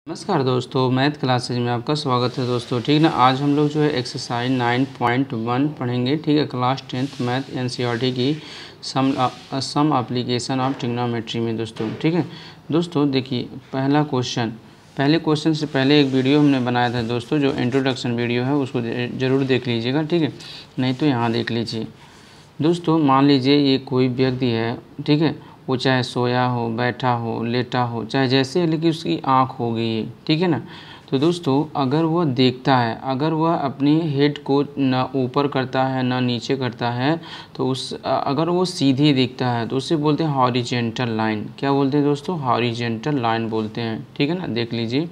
नमस्कार दोस्तों, math classes में आपका स्वागत है दोस्तों। ठीक ना, आज हम लोग जो है एक्सरसाइज 9.1 पढ़ेंगे। ठीक है, क्लास 10th मैथ एनसीईआरटी की सम एप्लीकेशन ऑफ ट्रिग्नोमेट्री में दोस्तों। ठीक है दोस्तों, देखिए पहले क्वेश्चन से पहले एक वीडियो हमने बनाया था दोस्तों, जो इंट्रोडक्शन वीडियो है उसको ज़रूर देख लीजिएगा। ठीक है, नहीं तो यहाँ देख लीजिए दोस्तों। मान लीजिए ये कोई व्यक्ति है, ठीक है, वो चाहे सोया हो, बैठा हो, लेटा हो, चाहे जैसे, लेकिन उसकी आँख हो गई है। ठीक है ना, तो दोस्तों अगर वह देखता है, अगर वह अपनी हेड को ना ऊपर करता है ना नीचे करता है, तो अगर वो सीधे देखता है तो उसे बोलते हैं हॉरिजेंटल लाइन। क्या बोलते हैं दोस्तों? हॉरिजेंटल लाइन बोलते हैं। ठीक है ना, देख लीजिए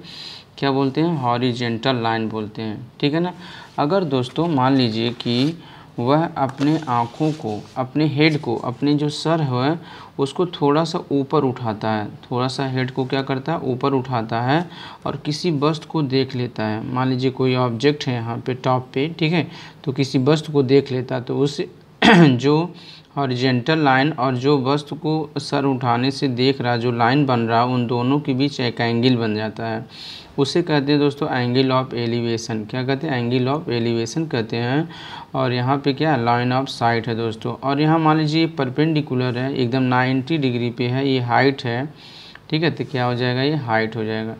क्या बोलते हैं, हॉरिजेंटल लाइन बोलते हैं। ठीक है ना, अगर दोस्तों मान लीजिए कि वह अपने आँखों को, अपने हेड को, अपने जो सर है उसको थोड़ा सा ऊपर उठाता है, थोड़ा सा हेड को क्या करता है, ऊपर उठाता है और किसी वस्तु को देख लेता है। मान लीजिए कोई ऑब्जेक्ट है यहाँ पे टॉप पे, ठीक है, तो किसी वस्तु को देख लेता है, तो उस जो हॉरिजेंटल लाइन और जो वस्तु को सर उठाने से देख रहा, जो लाइन बन रहा, उन दोनों के बीच एक एंगल बन जाता है। उसे कहते हैं दोस्तों एंगल ऑफ एलिवेशन। क्या कहते हैं? एंगल ऑफ एलिवेशन कहते हैं। और यहाँ पे क्या लाइन ऑफ साइट है दोस्तों। और यहाँ मान लीजिए परपेंडिकुलर है, एकदम 90 डिग्री पे है, ये हाइट है। ठीक है, तो क्या हो जाएगा, ये हाइट हो जाएगा।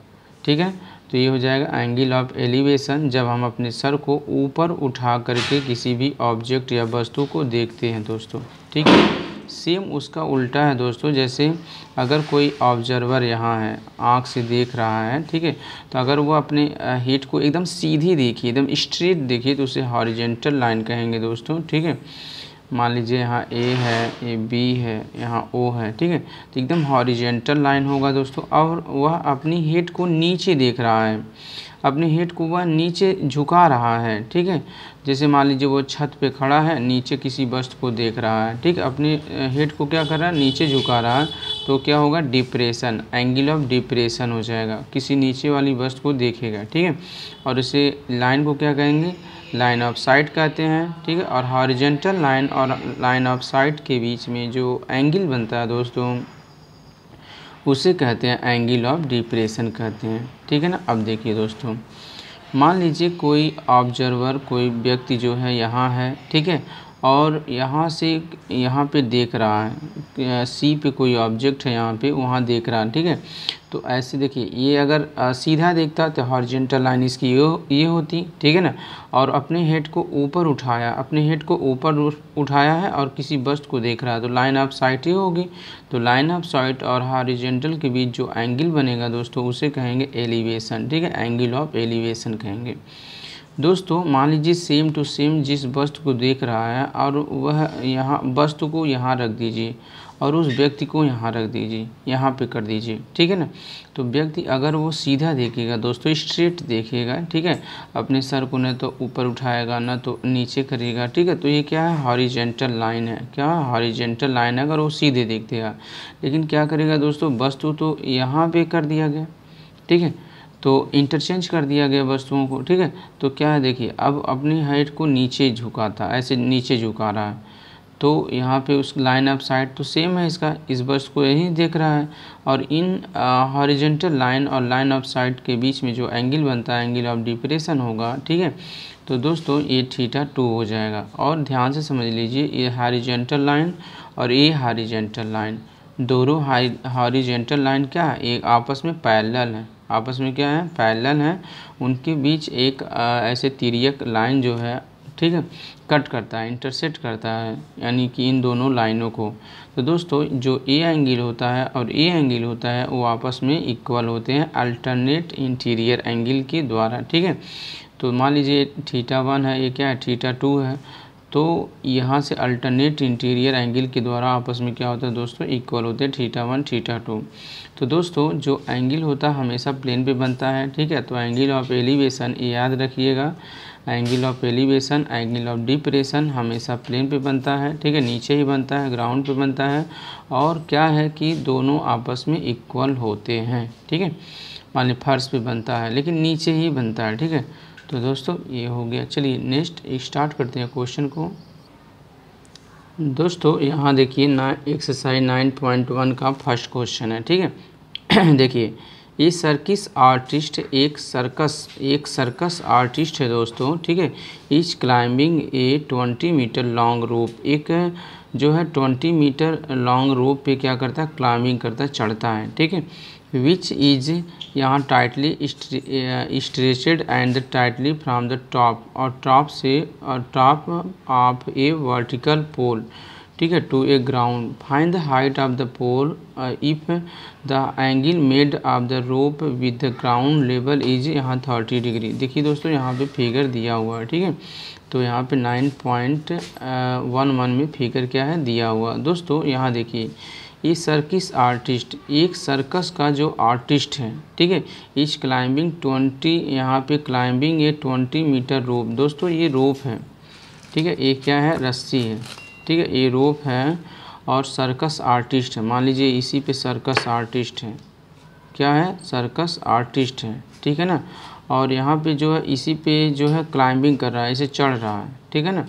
ठीक है, तो ये हो जाएगा एंगल ऑफ एलिवेशन, जब हम अपने सर को ऊपर उठा करके किसी भी ऑब्जेक्ट या वस्तु को देखते हैं दोस्तों। ठीक है, सेम उसका उल्टा है दोस्तों। जैसे अगर कोई ऑब्जर्वर यहाँ है, आँख से देख रहा है, ठीक है, तो अगर वो अपने हेड को एकदम सीधी देखिए, एकदम स्ट्रेट देखिए, तो उसे हॉरिजेंटल लाइन कहेंगे दोस्तों। ठीक है, मान लीजिए यहाँ ए है, ये बी है, यहाँ ओ है, ठीक है, तो एकदम हॉरिजेंटल लाइन होगा दोस्तों। और वह अपनी हेड को नीचे देख रहा है, अपने हेड को वह नीचे झुका रहा है। ठीक है, जैसे मान लीजिए वो छत पे खड़ा है, नीचे किसी वस्तु को देख रहा है, ठीक है, अपने हेड को क्या कर रहा है, नीचे झुका रहा है, तो क्या होगा, डिप्रेशन, एंगल ऑफ डिप्रेशन हो जाएगा, किसी नीचे वाली वस्तु को देखेगा। ठीक है, और इसे लाइन को क्या कहेंगे, लाइन ऑफ साइट कहते हैं। ठीक है, और हॉरिजेंटल लाइन और लाइन ऑफ साइट के बीच में जो एंगल बनता है दोस्तों, उसे कहते हैं एंगल ऑफ डिप्रेशन कहते हैं। ठीक है ना, अब देखिए दोस्तों, मान लीजिए कोई ऑब्जर्वर, कोई व्यक्ति जो है यहाँ है, ठीक है, और यहाँ से यहाँ पे देख रहा है, सी पे कोई ऑब्जेक्ट है यहाँ पे, वहाँ देख रहा है। ठीक है, तो ऐसे देखिए, ये अगर सीधा देखता तो हॉरिजेंटल लाइन इसकी ये होती। ठीक है ना, और अपने हेड को ऊपर उठाया, अपने हेड को ऊपर उठाया है और किसी वस्तु को देख रहा है, तो लाइन ऑफ साइट ही होगी। तो लाइन ऑफ साइट और हॉरिजेंटल के बीच जो एंगल बनेगा दोस्तों, उसे कहेंगे एलिवेशन। ठीक है, एंगल ऑफ एलिवेशन कहेंगे दोस्तों। मान लीजिए सेम टू सेम जिस वस्तु को देख रहा है, और वह यहाँ वस्तु को यहाँ रख दीजिए और उस व्यक्ति को यहाँ रख दीजिए, यहाँ पे कर दीजिए। ठीक है ना, तो व्यक्ति अगर वो सीधा देखेगा दोस्तों, स्ट्रेट देखेगा, ठीक है, अपने सर को न तो ऊपर उठाएगा न तो नीचे करेगा। ठीक है, तो ये क्या है, हॉरिजेंटल लाइन है। क्या हॉरिजेंटल लाइन है, अगर वो सीधे देखेगा। लेकिन क्या करेगा दोस्तों, वस्तु तो यहाँ पे कर दिया गया, ठीक है, तो इंटरचेंज कर दिया गया वस्तुओं को। ठीक है, तो क्या है, देखिए अब अपनी हेड को नीचे झुकाता, ऐसे नीचे झुका रहा है, तो यहाँ पे उस लाइन ऑफ साइट तो सेम है इसका, इस वस्तु को यही देख रहा है। और इन हॉरिजेंटल लाइन और लाइन ऑफ साइट के बीच में जो एंगल बनता है, एंगल ऑफ डिप्रेशन होगा। ठीक है, तो दोस्तों ये θ2 हो जाएगा। और ध्यान से समझ लीजिए, ये हॉरिजेंटल लाइन और ये हॉरिजेंटल लाइन, दोनों हॉरिजेंटल लाइन क्या है, एक आपस में पैरेलल है, आपस में क्या है, पैरेलल है। उनके बीच एक ऐसे तिर्यक लाइन जो है, ठीक है, कट करता है, इंटरसेक्ट करता है, यानी कि इन दोनों लाइनों को। तो दोस्तों जो ए एंगल होता है और ए एंगल होता है, वो आपस में इक्वल होते हैं अल्टरनेट इंटीरियर एंगल के द्वारा। ठीक है, तो मान लीजिए θ1 है, ये क्या है, θ2 है, तो यहाँ से अल्टरनेट इंटीरियर एंगल के द्वारा आपस में क्या होता है दोस्तों, इक्वल होते हैं θ1 θ2। तो दोस्तों जो एंगल होता है हमेशा प्लेन पे बनता है। ठीक है, तो एंगल ऑफ एलिवेशन, ये याद रखिएगा, angle of elevation, angle of depression हमेशा प्लेन पे बनता है। ठीक है, नीचे ही बनता है, ग्राउंड पे बनता है। और क्या है कि दोनों आपस में इक्वल होते हैं। ठीक है, मान लीजिए फर्श पे बनता है लेकिन नीचे ही बनता है। ठीक है, तो दोस्तों ये हो गया। चलिए नेक्स्ट स्टार्ट करते हैं क्वेश्चन को। दोस्तों यहाँ देखिए एक्सरसाइज 9.1 का फर्स्ट क्वेश्चन है। ठीक है देखिए ये एक सर्कस आर्टिस्ट है दोस्तों, ठीक है। Is climbing a 20 metre long rope, एक जो है 20 मीटर लॉन्ग रोप पे क्या करता है, क्लाइंबिंग करता है, चढ़ता है, ठीक है। विच इज यहाँ tightly stretched and tightly from the top, और top of a vertical pole, ठीक है, to a ground. Find the height of the pole if the angle made of the rope with the ground level is यहाँ 30 degree. देखिए दोस्तों यहाँ पे figure दिया हुआ है, ठीक है। तो यहाँ पे 9.11 में फिगर क्या है दिया हुआ दोस्तों। यहाँ देखिए ये सर्किस आर्टिस्ट, एक सर्कस का जो आर्टिस्ट है, ठीक है, इस क्लाइंबिंग 20, यहाँ पे क्लाइंबिंग ये 20 मीटर रोप। दोस्तों ये रोप है, ठीक है, ये क्या है, रस्सी है, ठीक है, ये रोप है और सर्कस आर्टिस्ट है। मान लीजिए इसी पे सर्कस आर्टिस्ट है, क्या है, सर्कस आर्टिस्ट है, ठीक है ना। और यहाँ पे जो है इसी पे जो है क्लाइंबिंग कर रहा है, इसे चढ़ रहा है, ठीक है ना,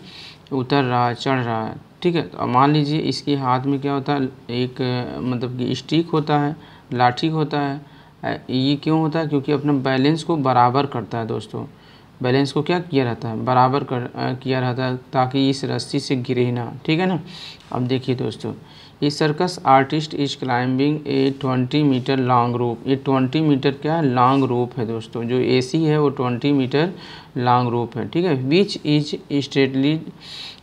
उतर रहा है, चढ़ रहा है, ठीक है। तो मान लीजिए इसके हाथ में क्या होता है, एक मतलब कि स्टिक होता है, लाठी होता है। ये क्यों होता है, क्योंकि अपना बैलेंस को बराबर करता है दोस्तों। बैलेंस को क्या किया रहता है, बराबर किया रहता है, ताकि इस रस्सी से गिरे ना, ठीक है ना। अब देखिए दोस्तों, ये circus artist is climbing a 20 metre long rope. ये 20 मीटर क्या लॉन्ग रोप है दोस्तों, जो एसी है वो 20 मीटर लॉन्ग रोप है, ठीक है। विच इज स्ट्रेटली,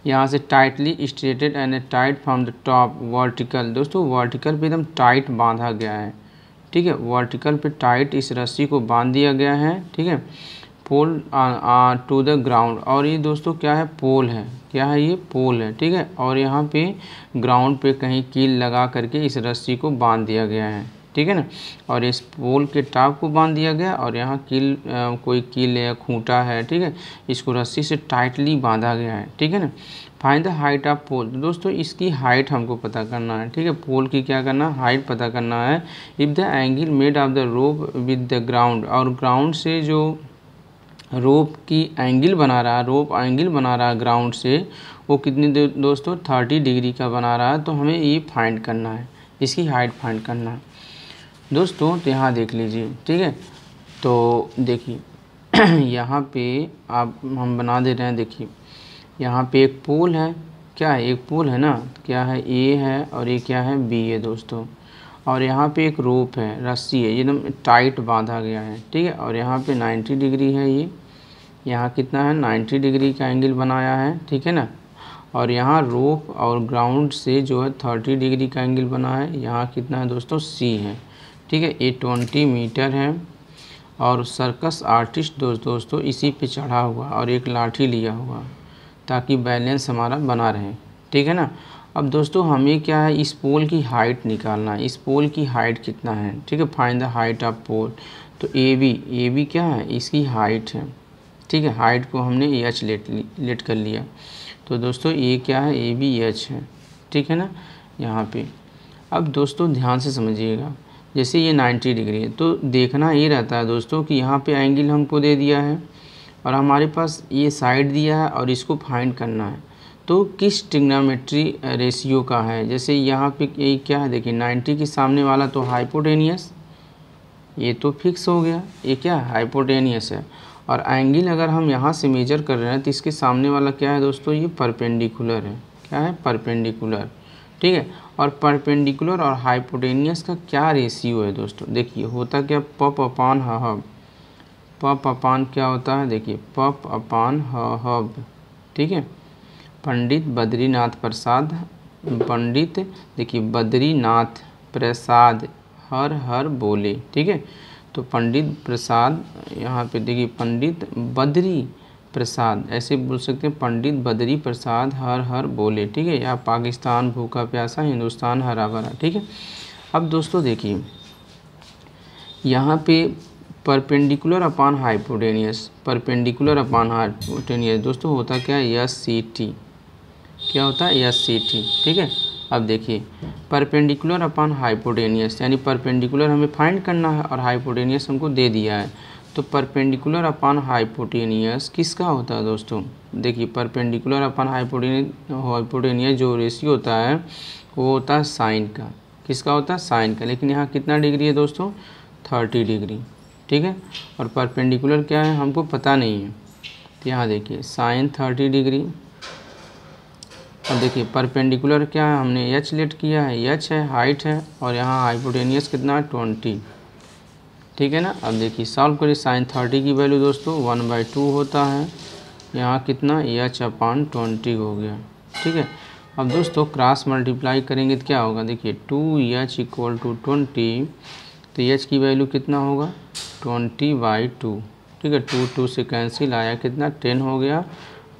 यहाँ से tightly striated and tight from the top vertical. दोस्तों वर्टिकल पे एकदम टाइट बांधा गया है, ठीक है, वर्टिकल पे टाइट इस रस्सी को बांध दिया गया है, ठीक है। पोल टू द ग्राउंड, और ये दोस्तों क्या है, पोल है, क्या है, ये पोल है, ठीक है। और यहाँ पे ग्राउंड पे कहीं कील लगा करके इस रस्सी को बांध दिया गया है, ठीक है ना। और इस पोल के टॉप को बांध दिया गया, और यहाँ कील कोई कील या खूंटा है, ठीक है, इसको रस्सी से टाइटली बांधा गया है, ठीक है ना। फाइंड द हाइट ऑफ पोल, दोस्तों इसकी हाइट हमको पता करना है, ठीक है। पोल की क्या करना है, हाइट पता करना है। If the angle made of the rope with the ground, और ग्राउंड से जो रोप की एंगल बना रहा है, रोप एंगल बना रहा है ग्राउंड से, वो कितनी दोस्तों 30 डिग्री का बना रहा है। तो हमें ये फाइंड करना है, इसकी हाइट फाइंड करना है दोस्तों। तो यहाँ देख लीजिए, ठीक है। तो देखिए यहाँ पे आप हम बना दे रहे हैं, देखिए यहाँ पे एक पोल है, क्या है, एक पोल है ना, क्या है, ए है और ये क्या है, बी है दोस्तों। और यहाँ पे एक रोप है, रस्सी है, एकदम टाइट बांधा गया है, ठीक है। और यहाँ पे 90 डिग्री है, ये यहाँ कितना है, 90 डिग्री का एंगल बनाया है, ठीक है ना। और यहाँ रोप और ग्राउंड से जो है 30 डिग्री का एंगल बना है। यहाँ कितना है दोस्तों, सी है, ठीक है। ये 20 मीटर है। और सर्कस आर्टिस्ट दोस्तों इसी पे चढ़ा हुआ और एक लाठी लिया हुआ, ताकि बैलेंस हमारा बना रहे, ठीक है ना। अब दोस्तों हमें क्या है, इस पोल की हाइट निकालना है। इस पोल की हाइट कितना है, ठीक है, फाइंड द हाइट ऑफ पोल। तो ए बी क्या है, इसकी हाइट है, ठीक है। हाइट को हमने एच लेट कर लिया। तो दोस्तों ये क्या है, ए बी एच है, ठीक है ना यहाँ पे। अब दोस्तों ध्यान से समझिएगा, जैसे ये 90 डिग्री है, तो देखना ये रहता है दोस्तों कि यहाँ पे एंगल हमको दे दिया है और हमारे पास ये साइड दिया है और इसको फाइंड करना है। तो किस ट्रिग्नोमेट्री रेशियो का है, जैसे यहाँ पे ये क्या है, देखिए 90 के सामने वाला तो हाइपोटेनियस, ये तो फिक्स हो गया, ये क्या है, हाइपोटेनियस है। और एंगल अगर हम यहाँ से मेजर कर रहे हैं तो इसके सामने वाला क्या है दोस्तों, ये परपेंडिकुलर है, क्या है, परपेंडिकुलर, ठीक है। और परपेंडिकुलर और हाइपोटेनियस का क्या रेशियो है दोस्तों, देखिए होता क्या, पप अपान हब। पप अपान क्या होता है, देखिए पप अपान हब, ठीक है। पंडित बद्रीनाथ प्रसाद, पंडित देखिए बद्रीनाथ प्रसाद हर हर बोले, ठीक है। तो पंडित प्रसाद, यहाँ पे देखिए पंडित बद्री प्रसाद, ऐसे बोल सकते हैं, पंडित बद्री प्रसाद हर हर बोले, ठीक है। या पाकिस्तान भूखा प्यासा, हिंदुस्तान हरा भरा, ठीक है। अब दोस्तों देखिए यहाँ पे परपेंडिकुलर अपान हाइपोटेनियस, परपेंडिकुलर अपान हाइपोटेनियस दोस्तों होता क्या है, एस सी टी, क्या होता है, एस सी टी, ठीक है। अब देखिए परपेंडिकुलर अपान हाइपोटेनियस, यानी परपेंडिकुलर हमें फाइंड करना है और हाइपोटेनियस हमको दे दिया है। तो परपेंडिकुलर अपान हाइपोटेनियस किसका होता है दोस्तों, देखिए परपेंडिकुलर अपान हाइपोटेनियस जो रेशियो होता है वो होता है साइन का, किसका होता है, साइन का। लेकिन यहाँ कितना डिग्री है दोस्तों, 30 डिग्री, ठीक है। और परपेंडिकुलर क्या है हमको पता नहीं है, तो यहाँ देखिए साइन 30 डिग्री। और देखिए परपेंडिकुलर क्या है, हमने एच लेट किया है, एच है हाइट है, और यहाँ हाइपोटेनियस कितना है 20, ठीक है ना। अब देखिए सॉल्व करिए, साइन 30 की वैल्यू दोस्तों 1/2 होता है, यहाँ कितना h/20 हो गया, ठीक है। अब दोस्तों क्रॉस मल्टीप्लाई करेंगे तो क्या होगा, देखिए 2h = 20, तो h की वैल्यू कितना होगा 20/2, ठीक है। 2 से कैंसिल आया, कितना 10 हो गया,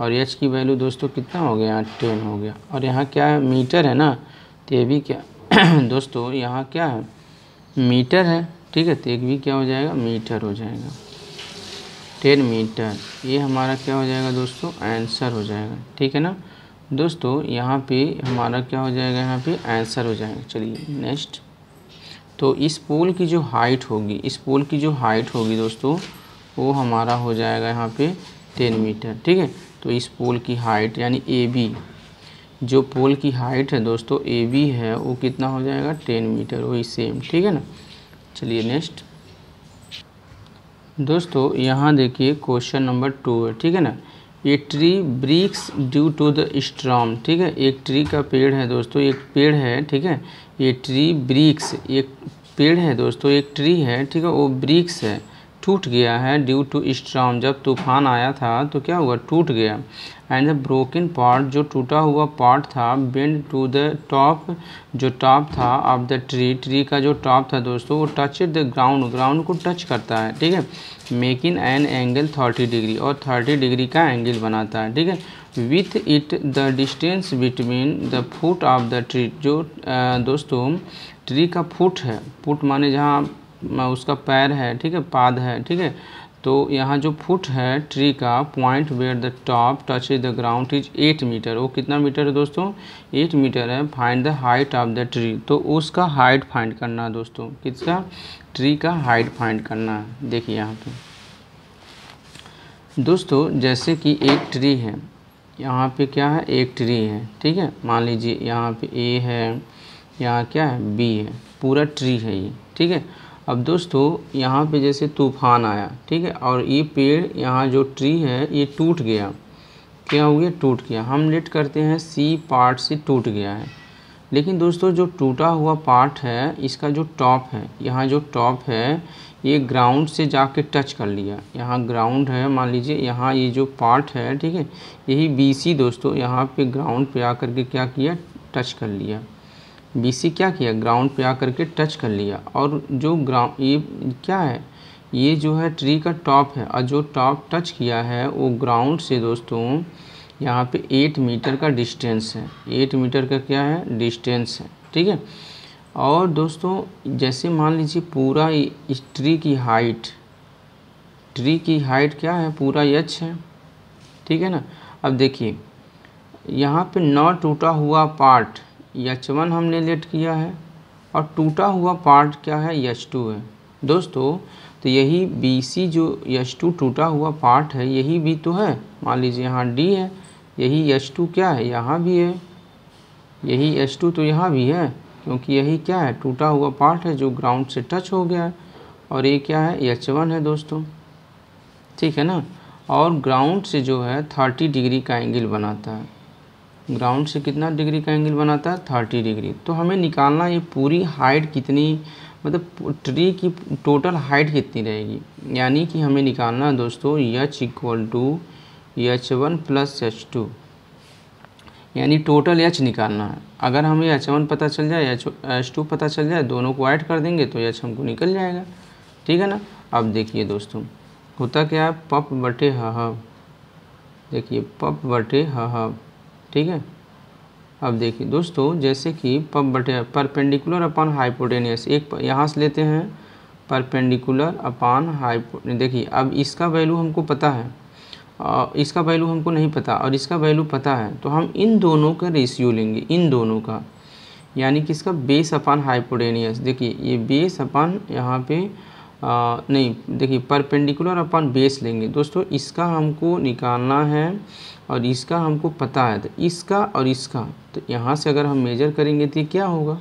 और h की वैल्यू दोस्तों कितना हो गया 10 हो गया। और यहाँ क्या है मीटर है ना, तो ये भी क्या दोस्तों यहाँ क्या है मीटर है, ठीक है। तो एक भी क्या हो जाएगा मीटर हो जाएगा, 10 मीटर। ये हमारा क्या हो जाएगा दोस्तों आंसर हो जाएगा, ठीक है ना दोस्तों। यहाँ पे हमारा क्या हो जाएगा, यहाँ पे आंसर हो जाएगा। चलिए नेक्स्ट, तो इस पोल की जो हाइट होगी, इस पोल की जो हाइट होगी दोस्तों वो हमारा हो जाएगा यहाँ पे 10 मीटर, ठीक है। तो इस पोल की हाइट यानी AB, जो पोल की हाइट है दोस्तों AB है, वो कितना हो जाएगा 10 मीटर, वही सेम, ठीक है ना। चलिए नेक्स्ट दोस्तों, यहाँ देखिए क्वेश्चन नंबर 2 है, ठीक है ना। ये tree breaks due to the storm, ठीक है। एक ट्री का पेड़ है दोस्तों, एक पेड़ है, ठीक है। ये ट्री ब्रेक्स, एक पेड़ है दोस्तों, एक ट्री है, ठीक है, वो ब्रेक्स है, टूट गया है ड्यू टू स्टॉर्म, जब तूफान आया था तो क्या हुआ टूट गया। एंड द ब्रोकन पार्ट, जो टूटा हुआ पार्ट था, बेंड टू द टॉप, जो टॉप था ऑफ द ट्री, ट्री का जो टॉप था दोस्तों वो टच द ग्राउंड, ग्राउंड को टच करता है, ठीक है। मेकिंग एन एंगल 30 डिग्री, और 30 डिग्री का एंगल बनाता है, ठीक है। With it the distance between the foot of the tree, जो दोस्तों ट्री का फुट है, फुट माने जहाँ उसका पैर है, ठीक है, पाद है, ठीक है। तो यहाँ जो फुट है ट्री का, point where the top touch the ground is 8 metre, वो कितना मीटर है दोस्तों 8 मीटर है। Find the height of the tree, तो उसका हाइट फाइंड करना है दोस्तों, किसका ट्री का हाइट फाइंड करना है। देखिए यहाँ पे दोस्तों जैसे कि एक ट्री है, यहाँ पे क्या है एक ट्री है, ठीक है। मान लीजिए यहाँ पे A है, यहाँ क्या है B है, पूरा ट्री है ये, ठीक है। अब दोस्तों यहाँ पे जैसे तूफान आया, ठीक है, और ये पेड़ यहाँ जो ट्री है ये टूट गया, क्या हो गया टूट गया। हम लेट करते हैं C पार्ट से टूट गया है, लेकिन दोस्तों जो टूटा हुआ पार्ट है इसका जो टॉप है, यहाँ जो टॉप है ये ग्राउंड से जाके टच कर लिया, यहाँ ग्राउंड है, मान लीजिए यहाँ ये जो पार्ट है, ठीक है, यही BC दोस्तों यहाँ पे ग्राउंड पे आकर के क्या किया टच कर लिया, BC क्या किया ग्राउंड पे आकर के टच कर लिया। और जो ग्राउंड ये क्या है, ये जो है ट्री का टॉप है, और जो टॉप टच किया है वो ग्राउंड से दोस्तों यहाँ पे 8 मीटर का डिस्टेंस है, 8 मीटर का क्या है डिस्टेंस है, ठीक है। और दोस्तों जैसे मान लीजिए पूरा इस ट्री की हाइट क्या है पूरा h है, ठीक है ना। अब देखिए यहाँ पे न टूटा हुआ पार्ट H1 हमने लेट किया है, और टूटा हुआ पार्ट क्या है H2 है दोस्तों। तो यही BC जो H2 टूटा हुआ पार्ट है यही भी तो है, मान लीजिए यहाँ D है, यही H2 क्या है यहाँ भी है, यही H2 तो यहाँ भी है, क्योंकि यही क्या है टूटा हुआ पार्ट है जो ग्राउंड से टच हो गया है। और ये क्या है H1 है दोस्तों, ठीक है ना। और ग्राउंड से जो है 30 डिग्री का एंगल बनाता है, ग्राउंड से कितना डिग्री का एंगल बनाता है 30 डिग्री। तो हमें निकालना ये पूरी हाइट कितनी, मतलब ट्री की टोटल हाइट कितनी रहेगी, यानी कि हमें निकालना है दोस्तों h = H1 + H2, यानी टोटल H निकालना है। अगर हमें H1 पता चल जाए H2 पता चल जाए, दोनों को ऐड कर देंगे तो H हमको निकल जाएगा, ठीक है ना। अब देखिए दोस्तों होता क्या है पप बटे ह, देखिए पप बटे ह, ठीक है। अब देखिए दोस्तों जैसे कि पप बटे परपेंडिकुलर अपॉन हाइपोटेनियस, एक यहाँ से लेते हैं परपेंडिकुलर अपॉन हाइपो, देखिए अब इसका वैल्यू हमको पता है, इसका वैल्यू हमको नहीं पता और इसका वैल्यू पता है, तो हम इन दोनों का रेशियो लेंगे, इन दोनों का, यानी कि इसका बेस अपॉन हाइपोटेनियस। देखिए ये बेस अपॉन यहाँ पे नहीं, देखिए परपेंडिकुलर अपॉन बेस लेंगे दोस्तों, इसका हमको निकालना है और इसका हमको पता है, तो इसका और इसका, तो यहाँ से अगर हम मेजर करेंगे तो क्या होगा,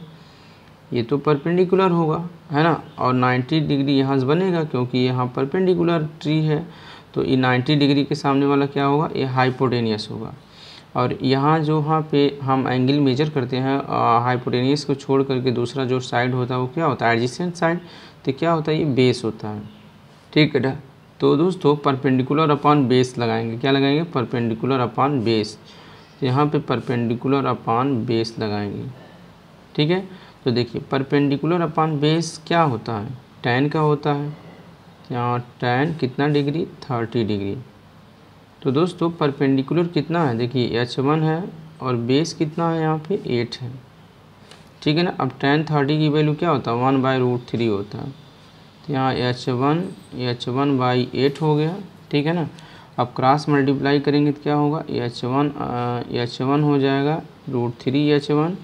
ये तो परपेंडिकुलर होगा, है ना, और 90 डिग्री यहाँ से बनेगा क्योंकि यहाँ परपेंडिकुलर ट्री है। तो ये 90 डिग्री के सामने वाला क्या होगा, ये हाइपोटेनियस होगा। और यहाँ पे हम एंगल मेजर करते हैं हाइपोटेनियस को छोड़ करके दूसरा जो साइड होता है वो क्या होता है, एडजेसेंट साइड। तो क्या होता है, ये बेस होता है, ठीक है। तो दोस्तों परपेंडिकुलर अपॉन बेस लगाएंगे, क्या लगाएंगे, परपेंडिकुलर अपॉन बेस। तो यहाँ पे परपेंडिकुलर अपॉन बेस लगाएंगे, ठीक है। तो देखिए परपेंडिकुलर अपॉन बेस क्या होता है, tan का होता है। यहाँ tan कितना डिग्री, 30 डिग्री। तो दोस्तों परपेंडिकुलर कितना है, देखिए h1 है और बेस कितना है यहाँ पे 8 है, ठीक है ना। अब tan 30 की वैल्यू क्या होता है, 1/√3 होता है। तो यहाँ h1/8 हो गया, ठीक है ना। अब क्रॉस मल्टीप्लाई करेंगे तो क्या होगा, h1 हो जाएगा √3 h1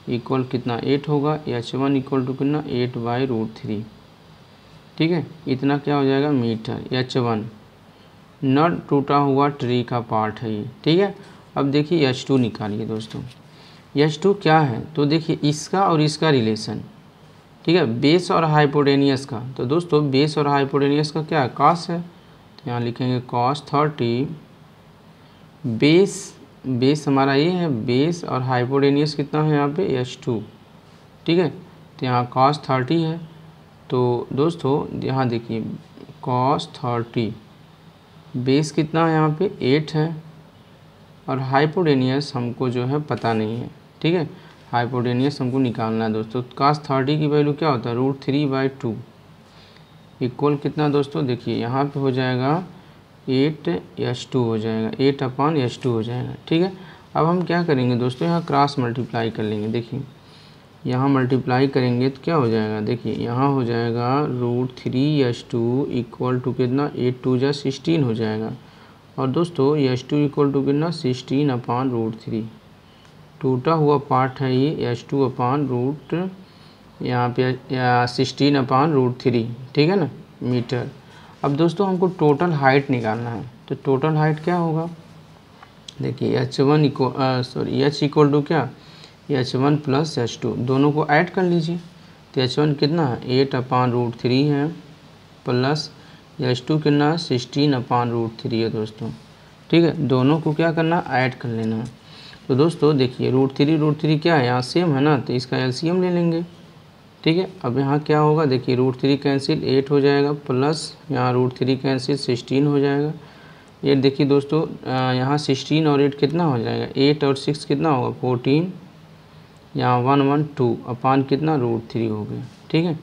इक्वल कितना 8 होगा, h1 इक्वल टू कितना 8/√3, ठीक है। इतना क्या हो जाएगा मीटर। h1 न टूटा हुआ ट्री का पार्ट है ये, ठीक है। अब देखिए h2 निकालिए दोस्तों। h2 क्या है, तो देखिए इसका और इसका रिलेशन, ठीक है, बेस और हाइपोटेनियस का। तो दोस्तों बेस और हाइपोटेनियस का क्या है, कॉस है। तो यहाँ लिखेंगे cos 30। बेस हमारा ये है बेस, और हाइपोटेनियस कितना है यहाँ पे h2, ठीक है। तो यहाँ cos 30 है। तो दोस्तों यहाँ देखिए cos 30, बेस कितना है यहाँ पे 8 है, और हाइपोटेनियस हमको जो है पता नहीं है, ठीक है। हाइपोटेनियस हमको निकालना है दोस्तों। cos 30 की वैल्यू क्या होता है, √3/2 इक्वल कितना दोस्तों, देखिए यहाँ पे हो जाएगा 8h2 हो जाएगा, 8/h2 हो जाएगा, ठीक है। अब हम क्या करेंगे दोस्तों, यहाँ क्रॉस मल्टीप्लाई कर लेंगे। देखिए यहाँ मल्टीप्लाई करेंगे तो क्या हो जाएगा, देखिए यहाँ हो जाएगा √3h2 इक्वल टू कितना 8×2 = 16 हो जाएगा। और दोस्तों h2 इक्वल टू कितना 16/√3, टूटा हुआ पार्ट है ये h2/√, यहाँ पे 16/√3, ठीक है ना, मीटर। अब दोस्तों हमको टोटल हाइट निकालना है। तो टोटल हाइट क्या होगा, देखिए h इक्वल टू क्या, h1 + h2 दोनों को ऐड कर लीजिए। तो h1 कितना है 8/√3 है, प्लस h2 कितना 16/√3 है दोस्तों, ठीक है। दोनों को क्या करना, ऐड कर लेना है। तो दोस्तों देखिए √3 क्या है, यहाँ सेम है ना, तो इसका एलसीएम ले लेंगे, ठीक है। अब यहाँ क्या होगा, देखिए √3 कैंसिल 8 हो जाएगा, प्लस यहाँ √3 कैंसिल 16 हो जाएगा। ये देखिए दोस्तों यहाँ 16 और 8 कितना हो जाएगा, 8 और 6 कितना होगा 14, यहाँ 112 अपान कितना √3 हो गया, ठीक है।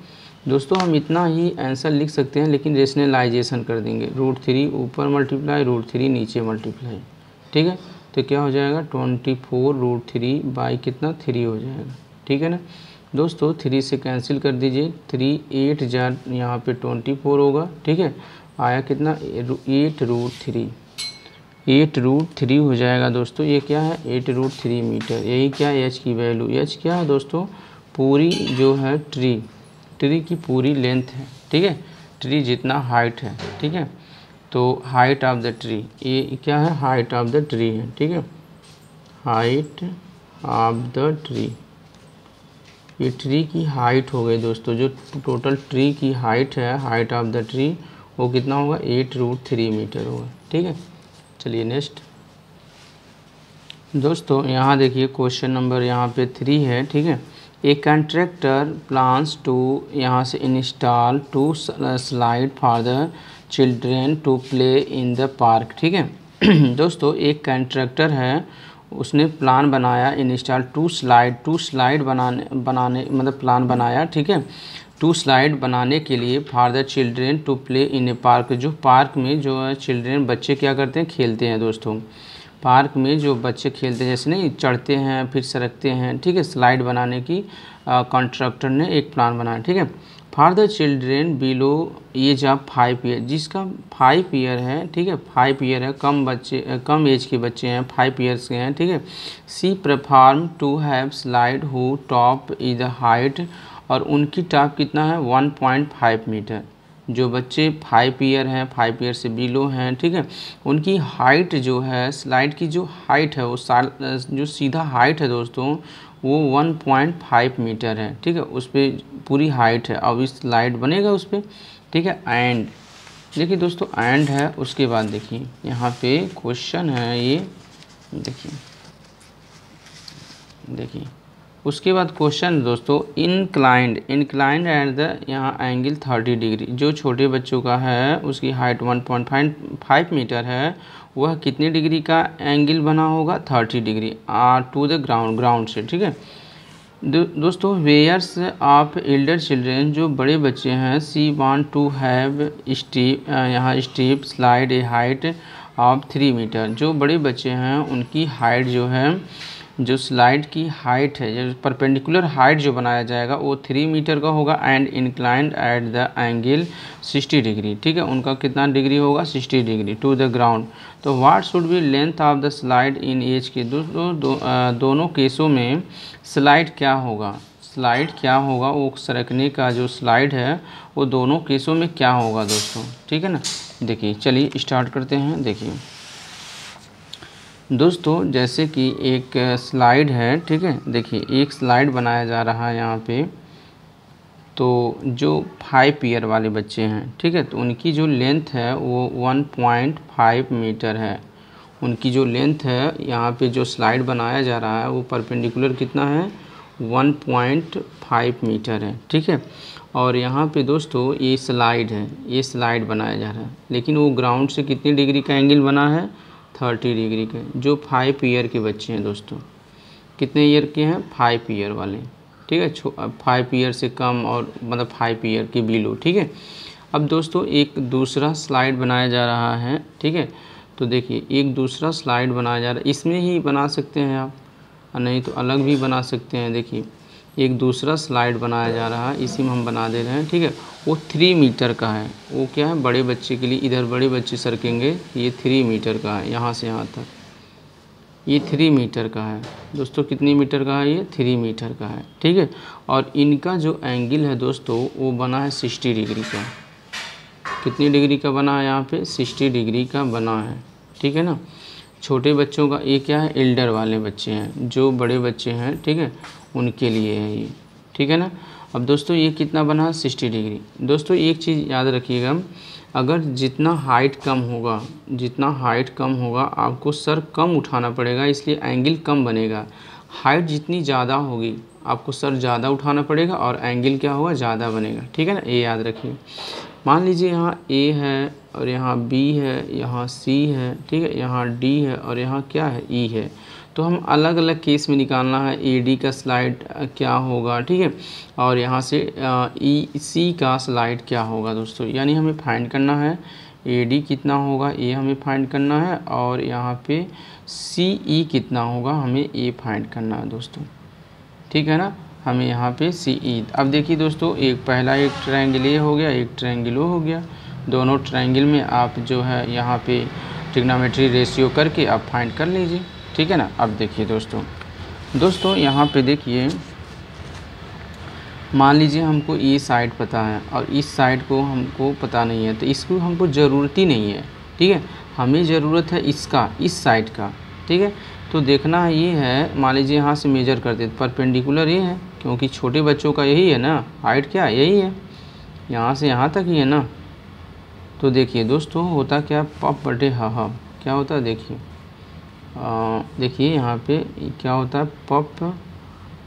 दोस्तों हम इतना ही आंसर लिख सकते हैं, लेकिन रेशनलाइजेशन कर देंगे, √3 ऊपर मल्टीप्लाई, √3 नीचे मल्टीप्लाई, ठीक है। तो क्या हो जाएगा 24√3 बाई कितना 3 हो जाएगा, ठीक है ना। दोस्तों 3 से कैंसिल कर दीजिए, 3 8 जार यहाँ पे 24 होगा, ठीक है। आया कितना 8√3 हो जाएगा दोस्तों। ये क्या है 8√3 मीटर। यही क्या है h की वैल्यू, h क्या है दोस्तों, पूरी जो है ट्री की पूरी लेंथ है, ठीक है, ट्री जितना हाइट है, ठीक है। तो हाइट ऑफ द ट्री, ये क्या है हाइट ऑफ द ट्री है, ठीक है, हाइट ऑफ द ट्री, ये ट्री की हाइट हो गई दोस्तों। जो टोटल ट्री की हाइट है, हाइट ऑफ द ट्री, वो कितना होगा 8√3 मीटर होगा, ठीक है। चलिए नेक्स्ट दोस्तों, यहाँ देखिए क्वेश्चन नंबर यहाँ पे 3 है, ठीक है। ए कंट्रैक्टर प्लान्स टू यहाँ से install 2 slide for the children to play in the park, ठीक है। दोस्तों एक कंट्रैक्टर है, उसने प्लान बनाया इंस्टॉल 2 स्लाइड बनाने मतलब प्लान बनाया, ठीक है, 2 स्लाइड बनाने के लिए for the children to play in a park. जो पार्क में जो है चिल्ड्रेन बच्चे क्या करते हैं, खेलते हैं दोस्तों। पार्क में जो बच्चे खेलते हैं, जैसे नहीं चढ़ते हैं फिर सरकते हैं, ठीक है, स्लाइड बनाने की कॉन्ट्रैक्टर ने एक प्लान बनाया, ठीक है। For the children below age of 5 year, जिसका 5 ईयर है, ठीक है, 5 ईयर है, कम एज के बच्चे हैं, 5 ईयर्स के हैं, ठीक है। She perform to have slide who top is the height, और उनकी टॉप कितना है 1.5 मीटर, जो बच्चे 5 ईयर हैं, 5 ईयर से बिलो हैं, ठीक है, उनकी हाइट जो है, स्लाइड की जो हाइट है, वो जो सीधा हाइट है दोस्तों वो 1.5 मीटर है, ठीक है, उस पर पूरी हाइट है। अब इस स्लाइड बनेगा उस पर, ठीक है। एंड देखिए दोस्तों, एंड है, उसके बाद देखिए यहाँ पे क्वेश्चन है ये, देखिए उसके बाद क्वेश्चन दोस्तों, इंक्लाइंड एट द यहाँ एंगल 30 डिग्री। जो छोटे बच्चों का है उसकी हाइट 1.5 मीटर है, वह कितने डिग्री का एंगल बना होगा? 30 डिग्री टू द ग्राउंड से, ठीक है। दोस्तों वेयर्स ऑफ एल्डर चिल्ड्रेन, जो बड़े बच्चे हैं, she want to have steep, यहाँ steep slide a height of 3 metre. जो बड़े बच्चे हैं उनकी हाइट जो है, जो स्लाइड की हाइट है, जो परपेंडिकुलर हाइट जो बनाया जाएगा वो 3 मीटर का होगा। And inclined at the angle 60 degree, ठीक है, उनका कितना डिग्री होगा? 60 डिग्री टू द ग्राउंड। तो what should be length of the slide in H के? दोनों केसों में स्लाइड क्या होगा? स्लाइड क्या होगा? वो सरकने का जो स्लाइड है वो दोनों केसों में क्या होगा दोस्तों, ठीक है ना। देखिए चलिए स्टार्ट करते हैं। देखिए दोस्तों, जैसे कि एक स्लाइड है, ठीक है, देखिए एक स्लाइड बनाया जा रहा है यहाँ पे। तो जो 5 ईयर वाले बच्चे हैं, ठीक है, तो उनकी जो लेंथ है वो 1.5 मीटर है। उनकी जो लेंथ है यहाँ पे जो स्लाइड बनाया जा रहा है वो परपेंडिकुलर कितना है? 1.5 मीटर है, ठीक है। और यहाँ पे दोस्तों ये स्लाइड है, ये स्लाइड बनाया जा रहा है, लेकिन वो ग्राउंड से कितनी डिग्री का एंगल बना है? 30 डिग्री के। जो 5 ईयर के बच्चे हैं दोस्तों, कितने ईयर के हैं? 5 ईयर वाले, ठीक है, 5 ईयर से कम और मतलब 5 ईयर के बिलो, ठीक है। अब दोस्तों एक दूसरा स्लाइड बनाया जा रहा है, ठीक है। तो देखिए एक दूसरा स्लाइड बनाया जा रहा है, इसमें ही बना सकते हैं आप, और नहीं तो अलग भी बना सकते हैं। देखिए एक दूसरा स्लाइड बनाया जा रहा है, इसी में हम बना दे रहे हैं, ठीक है। वो 3 मीटर का है। वो क्या है? बड़े बच्चे के लिए, इधर बड़े बच्चे सरकेंगे, ये 3 मीटर का है, यहाँ से यहाँ तक ये 3 मीटर का है दोस्तों। कितनी मीटर का है? ये 3 मीटर का है, ठीक है। और इनका जो एंगल है दोस्तों वो बना है 60 डिग्री का। कितनी डिग्री का बना है? यहाँ पे 60 डिग्री का बना है, ठीक है ना। छोटे बच्चों का ये क्या है? एल्डर वाले बच्चे हैं, जो बड़े बच्चे हैं, ठीक है, उनके लिए है ये, ठीक है ना। अब दोस्तों ये कितना बना? 60 डिग्री। दोस्तों एक चीज़ याद रखिएगा, अगर जितना हाइट कम होगा, जितना हाइट कम होगा आपको सर कम उठाना पड़ेगा, इसलिए एंगल कम बनेगा। हाइट जितनी ज़्यादा होगी आपको सर ज़्यादा उठाना पड़ेगा और एंगल क्या होगा? ज़्यादा बनेगा, ठीक है ना। ये याद रखिए। मान लीजिए यहाँ ए है और यहाँ बी है, यहाँ सी है, ठीक है, यहाँ डी है और यहाँ क्या है? ई है। तो हम अलग अलग केस में निकालना है ए डी का स्लाइड क्या होगा, ठीक है, और यहाँ से ई सी का स्लाइड क्या होगा दोस्तों। यानी हमें फाइंड करना है ए डी कितना होगा, ए हमें फाइंड करना है, और यहाँ पे सी ई कितना होगा, हमें ए फाइंड करना है दोस्तों, ठीक है ना। हमें यहाँ पे सी ई। अब देखिए दोस्तों, एक ट्रायंगल ये हो गया, एक ट्रायंगल वो हो गया। दोनों ट्रायंगल में आप जो है यहाँ पे ट्रिग्नोमेट्री रेशियो करके आप फाइंड कर लीजिए, ठीक है ना। अब देखिए दोस्तों यहाँ पे देखिए, मान लीजिए हमको ये साइड पता है और इस साइड को हमको पता नहीं है, तो इसको हमको ज़रूरत ही नहीं है, ठीक है। हमें ज़रूरत है इसका, इस साइड का, ठीक है। तो देखना है ये है, मान लीजिए यहाँ से मेजर करते तो परपेंडिकुलर ये है, क्योंकि छोटे बच्चों का यही है ना, हाइट क्या यही है, यहाँ से यहाँ तक ही है ना। तो देखिए दोस्तों होता क्या? पप बटे हाफ क्या होता है? देखिए यहाँ पे क्या होता है? पप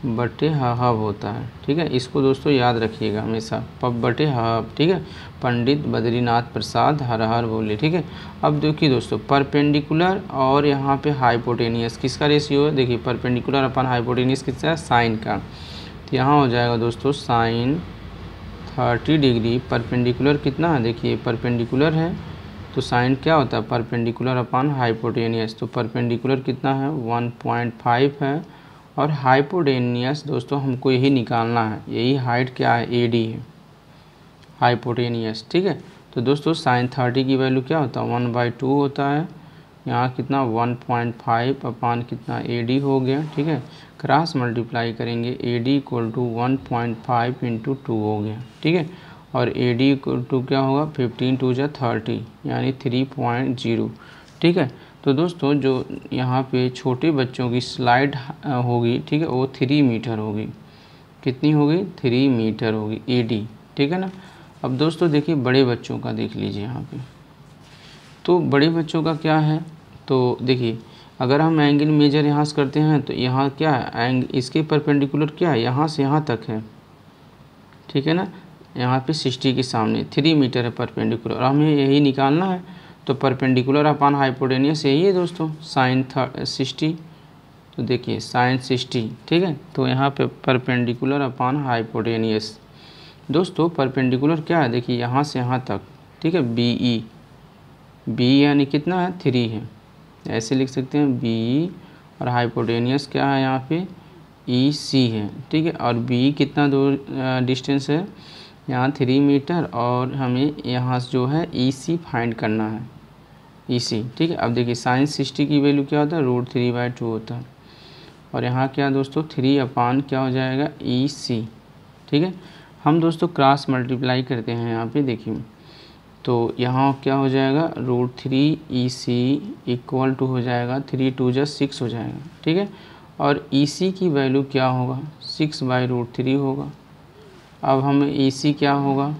बटे हाफ होता है, ठीक है। इसको दोस्तों याद रखिएगा हमेशा, पप बटे हाफ, ठीक है। पंडित बद्रीनाथ प्रसाद हर हर बोले, ठीक है। अब देखिए दोस्तों, परपेंडिकुलर और यहाँ पे हाइपोटेनियस किसका रेशियो है? देखिए परपेंडिकुलर अपन हाइपोटेनियस किसका है? साइन का। तो यहाँ हो जाएगा दोस्तों साइन 30 डिग्री। परपेंडिकुलर कितना है? देखिए परपेंडिकुलर है तो साइन क्या होता है? Perpendicular upon hypotenuse. तो परपेंडिकुलर कितना है? 1.5 है, और हाइपोटेनियस दोस्तों हमको यही निकालना है, यही हाइट क्या है? ए डी है, हाइपोटेनियस, ठीक है। तो दोस्तों साइन 30 की वैल्यू क्या होता है? 1/2 होता है। यहाँ कितना? 1.5 अपान कितना? ए डी हो गया, ठीक है। क्रॉस मल्टीप्लाई करेंगे, ए डी इक्वल टू 1.5 × 2 हो गया, ठीक है। और AD टू क्या होगा 15 टू जा 30 यानी 3.0। ठीक है, तो दोस्तों जो यहाँ पे छोटे बच्चों की स्लाइड होगी, ठीक है, वो 3 मीटर होगी। कितनी होगी? 3 मीटर होगी AD। ठीक है ना। अब दोस्तों देखिए बड़े बच्चों का देख लीजिए यहाँ पे, तो बड़े बच्चों का क्या है, तो देखिए अगर हम एंगल मेजर यहाँ से करते हैं तो यहाँ क्या है, इसके परपेंडिकुलर क्या है, यहाँ से यहाँ तक है। ठीक है ना, यहाँ पे 60 के सामने 3 मीटर है परपेंडिकुलर, और हमें यही निकालना है। तो परपेंडिकुलर अपॉन हाइपोटेनियस यही है दोस्तों, साइन 60। तो देखिए साइन 60, ठीक है, तो यहाँ पे परपेंडिकुलर अपॉन हाइपोटेनियस। दोस्तों परपेंडिकुलर क्या है, देखिए यहाँ से यहाँ तक, ठीक है, बी यानी कितना है 3 है, ऐसे लिख सकते हैं बी, और हाइपोटेनियस क्या है यहाँ पे EC है। ठीक है, और बी कितना दूर डिस्टेंस है यहाँ 3 मीटर, और हमें यहाँ जो है EC फाइंड करना है, EC। ठीक है, अब देखिए साइन 60 की वैल्यू क्या होता है, √3/2 होता है, और यहाँ क्या दोस्तों 3 अपान क्या हो जाएगा EC। ठीक है, हम दोस्तों क्रॉस मल्टीप्लाई करते हैं यहाँ पे, देखिए तो यहाँ क्या हो जाएगा √3EC इक्वल टू हो जाएगा 3 2 जा 6 हो जाएगा। ठीक है, और EC की वैल्यू क्या होगा 6/√3 होगा। अब हमें EC क्या होगा,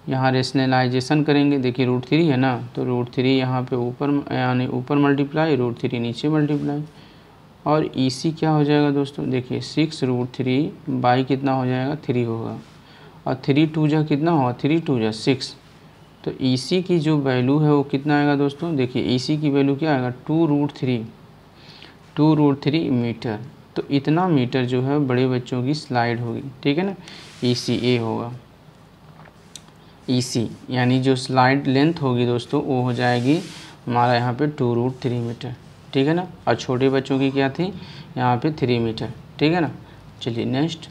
यहाँ रेशनलाइजेशन करेंगे, देखिए √3 है ना, तो √3 यहाँ पे ऊपर यानी ऊपर मल्टीप्लाई, √3 नीचे मल्टीप्लाई, और EC क्या हो जाएगा दोस्तों, देखिए 6√3 बाई कितना हो जाएगा 3 होगा, और 3 2 जा कितना होगा 3 2 जा 6। तो EC की जो वैल्यू है वो कितना आएगा दोस्तों, देखिए EC की वैल्यू क्या आएगा 2√3 मीटर। तो इतना मीटर जो है बड़े बच्चों की स्लाइड होगी। ठीक है ना, ECA होगा, EC यानी जो स्लाइड लेंथ होगी दोस्तों वो हो जाएगी हमारा यहाँ पे 2√3 मीटर। ठीक है ना, और छोटे बच्चों की क्या थी यहाँ पे 3 मीटर। ठीक है ना, चलिए नेक्स्ट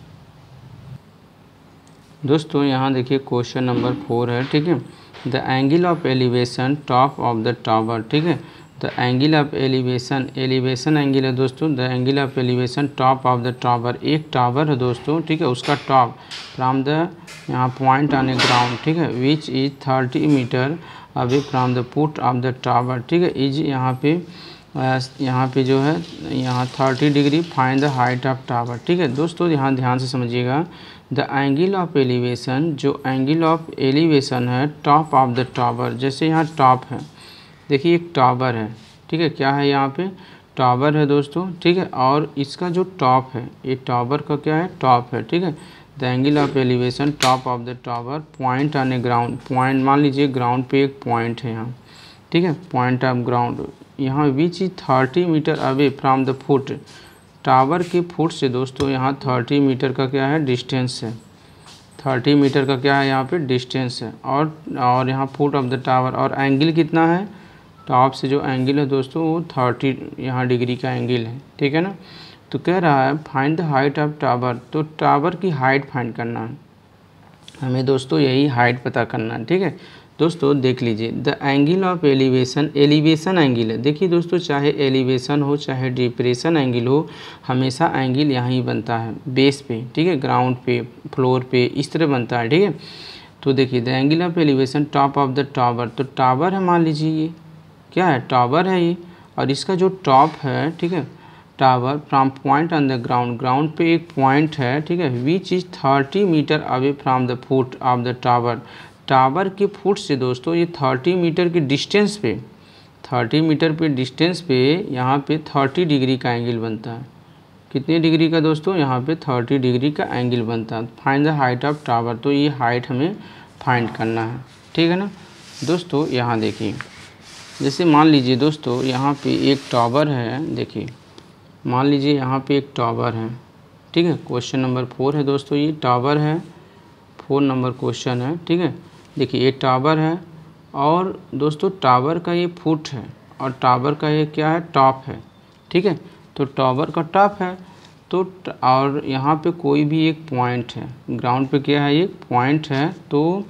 दोस्तों यहाँ देखिए क्वेश्चन नंबर 4 है। ठीक है, the angle of elevation top of the tower. ठीक है, the angle of elevation angle है दोस्तों, the angle of elevation top of the tower. एक टावर है दोस्तों, ठीक है, उसका टॉप फ्रॉम द यहाँ पॉइंट ऑन ए ग्राउंड, ठीक है, which is 30 metre away from the foot of the tower. ठीक है, इज यहाँ पे जो है यहाँ 30 degree find the height of tower. ठीक है दोस्तों, यहाँ ध्यान से समझिएगा, द एंगल ऑफ एलिवेशन, जो एंगल ऑफ एलिवेशन है टॉप ऑफ द टावर, जैसे यहाँ टॉप है, देखिए एक टावर है, ठीक है, क्या है यहाँ पे टावर है दोस्तों। ठीक है, और इसका जो टॉप है, ये टावर का क्या है टॉप है। ठीक है, the angle of elevation top of the tower point on a ground, point मान लीजिए ग्राउंड पे एक पॉइंट है यहाँ, ठीक है, पॉइंट ऑफ ग्राउंड यहाँ which is 30 metre away from the foot, tower के फुट से दोस्तों यहाँ 30 मीटर का क्या है डिस्टेंस है, 30 मीटर का क्या है यहाँ पे डिस्टेंस है, और यहाँ फुट ऑफ द टावर, और एंगल कितना है टॉप से जो एंगल है दोस्तों वो 30 यहाँ डिग्री का एंगल है। ठीक है ना, तो कह रहा है find the height of tower, तो टावर की हाइट फाइंड करना है हमें दोस्तों, यही हाइट पता करना है। ठीक है दोस्तों, देख लीजिए the angle of elevation, elevation angle है, देखिए दोस्तों चाहे एलिवेशन हो चाहे डिप्रेशन एंगल हो, हमेशा एंगल यहाँ ही बनता है बेस पे, ठीक है, ग्राउंड पे फ्लोर पे इस तरह बनता है। ठीक है, तो देखिए the angle of elevation top of the tower, तो टावर है, मान लीजिए ये क्या है टावर है ये, और इसका जो टॉप है, ठीक है, tower from point on the ground, ground पे एक पॉइंट है, ठीक है, which is 30 metre away from the foot of the tower, tower के फुट से दोस्तों ये 30 मीटर की डिस्टेंस पे, 30 मीटर पे डिस्टेंस पे यहाँ पे 30 डिग्री का एंगल बनता है। कितने डिग्री का दोस्तों, यहाँ पे 30 डिग्री का एंगल बनता है। Find the height of tower, तो ये हाइट हमें फाइंड करना है। ठीक है ना दोस्तों, यहाँ देखिए जैसे मान लीजिए दोस्तों यहाँ पे एक टावर है, देखिए मान लीजिए यहाँ पे एक टावर है, ठीक है, क्वेश्चन नंबर 4 है दोस्तों, ये टावर है, 4 नंबर क्वेश्चन है। ठीक है, देखिए ये टावर है, और दोस्तों टावर का ये फुट है, और टावर का ये क्या है टॉप है। ठीक है, तो टावर का टॉप है, तो और यहाँ पे कोई भी एक पॉइंट है, ग्राउंड पे क्या है ये पॉइंट है, तो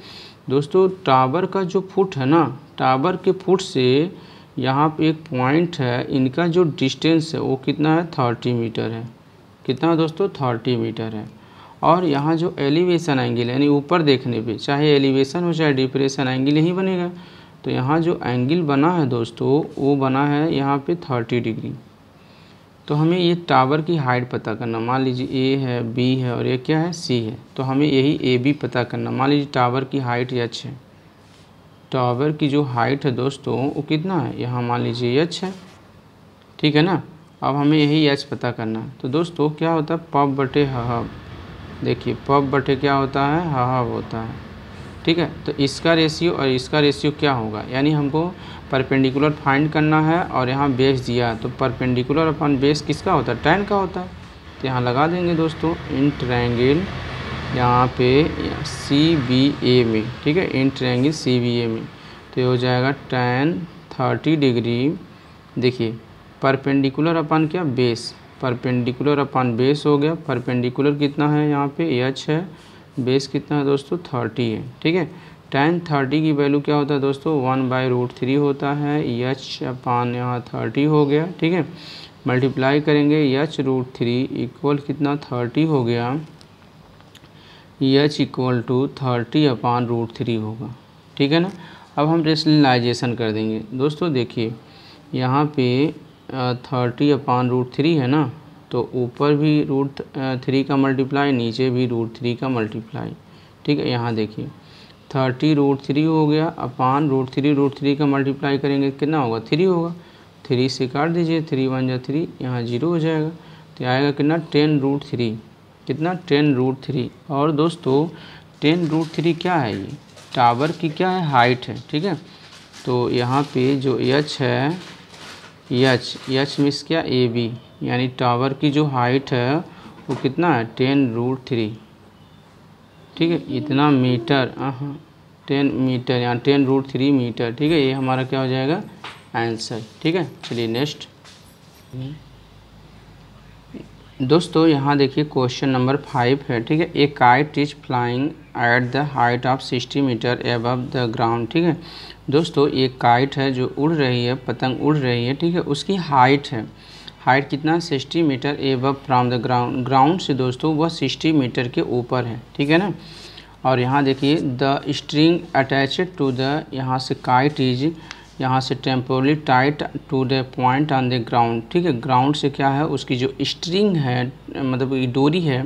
दोस्तों टावर का जो फुट है ना, टावर के फुट से यहाँ पे एक पॉइंट है, इनका जो डिस्टेंस है वो कितना है 30 मीटर है। कितना दोस्तों 30 मीटर है, और यहाँ जो एलिवेशन एंगल यानी ऊपर देखने पे चाहे एलिवेशन हो चाहे डिप्रेशन एंगल यही बनेगा। तो यहाँ जो एंगल बना है दोस्तों वो बना है यहाँ पे 30 डिग्री। तो हमें ये टावर की हाइट पता करना, मान लीजिए ए है, बी है और ये क्या है, सी है। तो हमें यही ए बी पता करना। मान लीजिए टावर की हाइट एच है, टावर की जो हाइट है दोस्तों वो कितना है, यहाँ मान लीजिए एच है, ठीक है ना। अब हमें यही एच पता करना है। तो दोस्तों क्या होता है, पफ बटे हब, देखिए पफ बटे क्या होता है, हब होता है, ठीक है। तो इसका रेशियो और इसका रेशियो क्या होगा, यानी हमको परपेंडिकुलर फाइंड करना है और यहाँ बेस दिया, तो परपेंडिकुलर अपन बेस किसका होता है, tan का होता है। तो यहाँ लगा देंगे दोस्तों इन ट्रायंगल यहाँ पे CBA में, ठीक है, इन ट्रायंगल CBA में। तो ये हो जाएगा tan 30 डिग्री। देखिए परपेंडिकुलर अपन क्या, बेस, परपेंडिकुलर अपन बेस हो गया। परपेंडिकुलर कितना है यहाँ पे h है, बेस कितना है दोस्तों 30 है, ठीक है। tan 30 की वैल्यू क्या होता है दोस्तों 1/√3 होता है, h अपान यहाँ 30 हो गया, ठीक है। मल्टीप्लाई करेंगे h√3 इक्वल कितना 30 हो गया, h इक्वल टू 30/√3 होगा, ठीक है ना। अब हम रेशनलाइजेशन कर देंगे दोस्तों। देखिए यहाँ पे 30/√3 है ना, तो ऊपर भी √3 का मल्टीप्लाई, नीचे भी √3 का मल्टीप्लाई, ठीक है। यहाँ देखिए 30√3 हो गया अपान √3 का मल्टीप्लाई करेंगे कितना होगा, 3 होगा। 3 से काट दीजिए, 3 1 जा 3, यहाँ 0 हो जाएगा। तो आएगा कितना 10√3, कितना 10√3। और दोस्तों 10√3 क्या है, ये टावर की क्या है, हाइट है, ठीक है। तो यहाँ पे जो h है, h मीन्स क्या, AB, यानी टावर की जो हाइट है वो कितना है 10√3, ठीक है। इतना मीटर, 10 मीटर, यहाँ 10√3 मीटर, ठीक है। ये हमारा क्या हो जाएगा आंसर, ठीक है। चलिए नेक्स्ट दोस्तों, यहाँ देखिए क्वेश्चन नंबर 5 है, ठीक है। A kite is flying at the height of 60 metre above the ground, ठीक है। दोस्तों एक काइट है जो उड़ रही है, पतंग उड़ रही है, ठीक है। उसकी हाइट है, हाइट कितना 60 metre above from the ground, ground से दोस्तों वह 60 मीटर के ऊपर है, ठीक है ना। और यहाँ देखिए the string attached to the, यहाँ से काइट इज, यहाँ से temporarily tight to the point on the ground, ठीक है। ग्राउंड से क्या है, उसकी जो स्ट्रिंग है, मतलब डोरी है,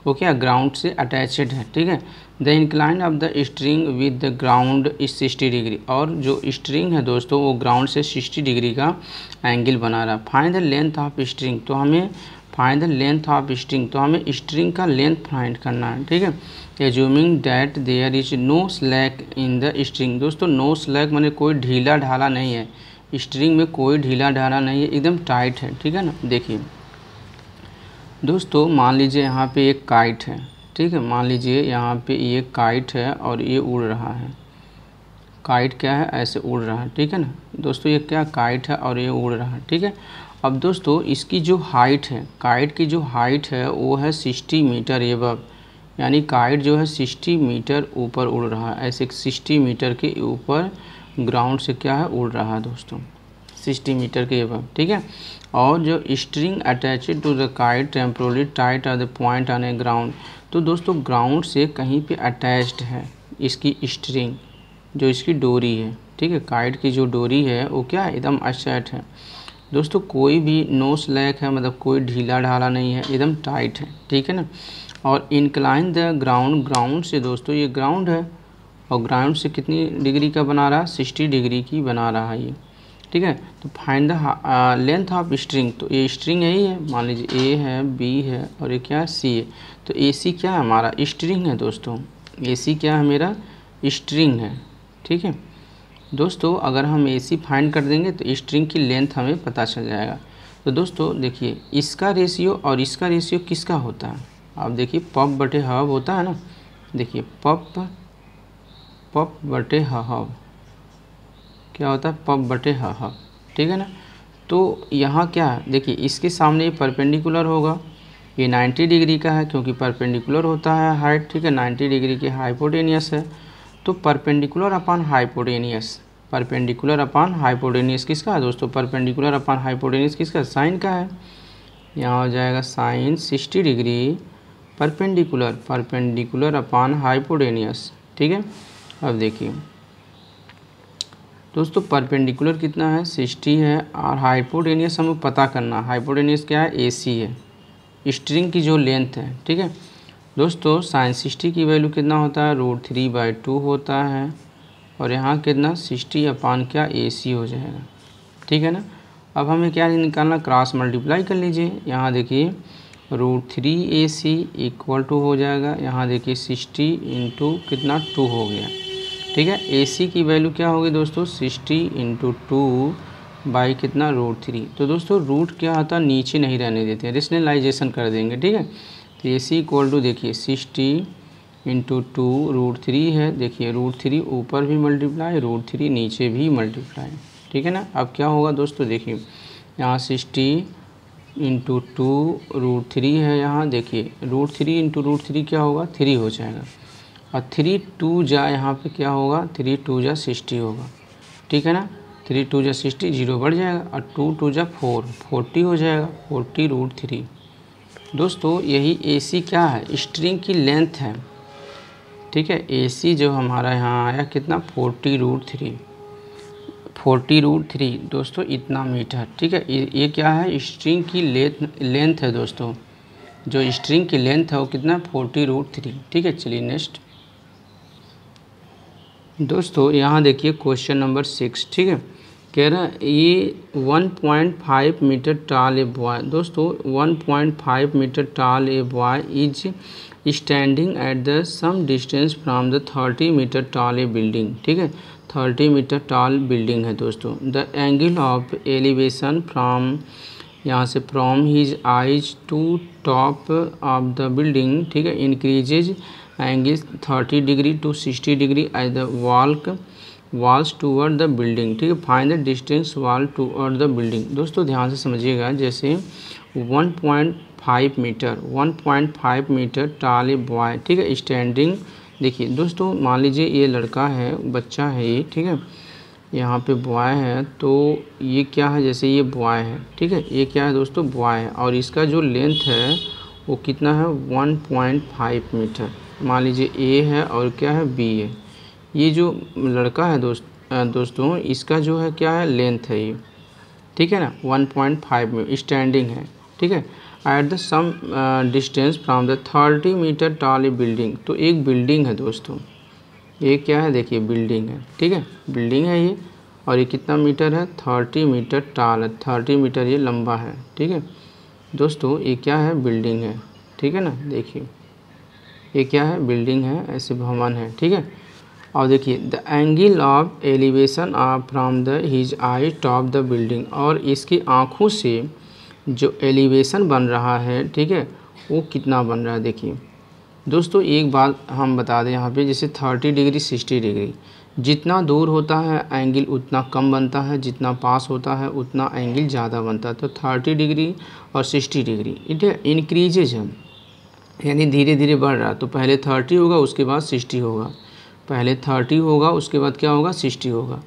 वो क्या ग्राउंड से अटैचड है, ठीक है। The incline of the string with the ground is 60 degree, और जो स्ट्रिंग है दोस्तों वो ग्राउंड से 60 डिग्री का एंगल बना रहा है। Find the length of string, तो हमें find the length of string, तो हमें स्ट्रिंग का लेंथ फाइंड करना है, ठीक है। Assuming that there is no slack in the string, दोस्तों नो स्लैक माने कोई ढीला ढाला नहीं है, स्ट्रिंग में कोई ढीला ढाला नहीं है, एकदम टाइट है, ठीक है ना। देखिए दोस्तों मान लीजिए यहाँ पे एक काइट है, ठीक है। मान लीजिए यहाँ पे ये काइट है और ये उड़ रहा है, काइट क्या है ऐसे उड़ रहा है, ठीक है ना दोस्तों। ये क्या काइट है और ये उड़ रहा है, ठीक है। अब दोस्तों इसकी जो हाइट है, काइट की जो हाइट है वो है 60 मीटर एबव, यानी काइट जो है 60 मीटर ऊपर उड़ रहा है, ऐसे 60 मीटर के ऊपर ग्राउंड से क्या है उड़ रहा है दोस्तों, 60 मीटर के एबव, ठीक है। और जो string attached to the kite temporarily tight at the point on a ground, तो दोस्तों ग्राउंड से कहीं पे अटैच्ड है इसकी स्ट्रिंग, जो इसकी डोरी है, ठीक है। काइट की जो डोरी है वो क्या है एकदम अटैच है दोस्तों, कोई भी नो स्लैक है, मतलब कोई ढीला ढाला नहीं है, एकदम टाइट है, ठीक है ना। और इंक्लाइन द ग्राउंड, ग्राउंड से दोस्तों ये ग्राउंड है और ग्राउंड से कितनी डिग्री का बना रहा है 60 डिग्री की बना रहा है ये, ठीक है। तो find the length of string, तो ये स्ट्रिंग यही है, मान लीजिए ए है, बी है और ये क्या है सी है। तो ए सी क्या है हमारा स्ट्रिंग है दोस्तों, ए सी क्या है मेरा स्ट्रिंग है, ठीक है दोस्तों। अगर हम ए सी फाइंड कर देंगे तो स्ट्रिंग की लेंथ हमें पता चल जाएगा। तो दोस्तों देखिए इसका रेशियो और इसका रेशियो किसका होता है, आप देखिए पफ बटे हब होता है ना, देखिए पफ बटे हब क्या होता है, पफ बटे हब, ठीक है ना। तो यहाँ क्या है देखिए इसके सामने ये परपेंडिकुलर होगा, ये 90 डिग्री का है क्योंकि परपेंडिकुलर होता है हाइट, ठीक है। 90 डिग्री की हाइपोटेनियस है, तो perpendicular upon hypotenuse, perpendicular upon hypotenuse किसका है दोस्तों, परपेंडिकुलर अपॉन हाइपोटेनियस किसका, साइन का है। यहाँ हो जाएगा sine 60 degree perpendicular upon hypotenuse, ठीक है। अब देखिए दोस्तों परपेंडिकुलर कितना है 60 है और हाइपोटेनियस हमें पता करना, हाइपोटेनियस क्या है AC है, स्ट्रिंग की जो लेंथ है, ठीक है दोस्तों। साइन 60 की वैल्यू कितना होता है √3/2 होता है और यहाँ कितना 60 अपान क्या AC हो जाएगा, ठीक है ना। अब हमें क्या निकालना, क्रॉस मल्टीप्लाई कर लीजिए। यहाँ देखिए √3AC इक्वल टू हो जाएगा, यहाँ देखिए 60 इंटू कितना 2 हो गया, ठीक है। AC की वैल्यू क्या होगी दोस्तों 60 इंटू 2 बाई कितना √3। तो दोस्तों रूट क्या होता नीचे नहीं रहने देते हैं, रेशनलाइजेशन कर देंगे, ठीक है। तो AC इक्वल टू देखिए 60 इंटू 2 √3 है, देखिए √3 ऊपर भी मल्टीप्लाई √3 नीचे भी मल्टीप्लाई, ठीक है ना। अब क्या होगा दोस्तों देखिए यहाँ 60 इंटू 2 √3 है, यहाँ देखिए √3 इंटू √3 क्या होगा 3 हो जाएगा और 3 2 जा यहाँ पे क्या होगा 3 2 जा 60 होगा, ठीक है ना। 3 2 जा 60 0 बढ़ जाएगा और 2 2 जा 4 40 हो जाएगा, 40 √3। दोस्तों यही AC क्या है स्ट्रिंग की लेंथ है, ठीक है। AC जो हमारा यहाँ आया कितना 40 √3 दोस्तों इतना मीटर, ठीक है। ये क्या है स्ट्रिंग की लेंथ है दोस्तों, जो स्ट्रिंग की लेंथ है वो कितना 40 √3, ठीक है। चलिए नेक्स्ट दोस्तों यहाँ देखिए क्वेश्चन नंबर 6, ठीक है। कह रहा है ये 1.5 मीटर टाल ए बॉय, दोस्तों 1.5 metre tall a boy is standing at the some distance from the 30 metre tall a building, ठीक है। 30 मीटर टाल बिल्डिंग है दोस्तों। The angle of elevation from यहाँ से from his eyes to top of the building, ठीक है, increases angle 30 degree to 60 degree as the walls toward the building, ठीक है। Find the distance wall toward the building. दोस्तों ध्यान से समझिएगा, जैसे 1.5 मीटर टाल ए बॉय, ठीक है, स्टैंडिंग। देखिए दोस्तों मान लीजिए ये लड़का है, बच्चा है ये, ठीक है, यहाँ पे बॉय है, तो ये क्या है जैसे ये बॉय है, ठीक है, ये क्या है दोस्तों बॉय है और इसका जो लेंथ है वो कितना है 1.5 मीटर। मान लीजिए A है और क्या है B है, ये जो लड़का है दोस्तों इसका जो है क्या है लेंथ है ये, ठीक है ना 1.5 में स्टैंडिंग है, ठीक है। At the some distance from the 30 metre tall a building, तो एक बिल्डिंग है दोस्तों, ये क्या है देखिए बिल्डिंग है, ठीक है, बिल्डिंग है ये और ये कितना मीटर है 30 मीटर टाल है, 30 मीटर ये लंबा है, ठीक है दोस्तों। ये क्या है बिल्डिंग है, ठीक है ना, देखिए ये क्या है बिल्डिंग है, ऐसे भवन है, ठीक है। और देखिए the angle of elevation from the his I top the building, और इसकी आँखों से जो एलिवेशन बन रहा है, ठीक है, वो कितना बन रहा है। देखिए दोस्तों एक बात हम बता दें यहाँ पे, जैसे 30 डिग्री 60 डिग्री जितना दूर होता है एंगल उतना कम बनता है, जितना पास होता है उतना एंगल ज़्यादा बनता है। तो 30 डिग्री और 60 डिग्री इट इंक्रीजेज है, यानी धीरे धीरे बढ़ रहा है। तो पहले 30 होगा उसके बाद 60 होगा, पहले 30 होगा उसके बाद क्या होगा 60 होगा।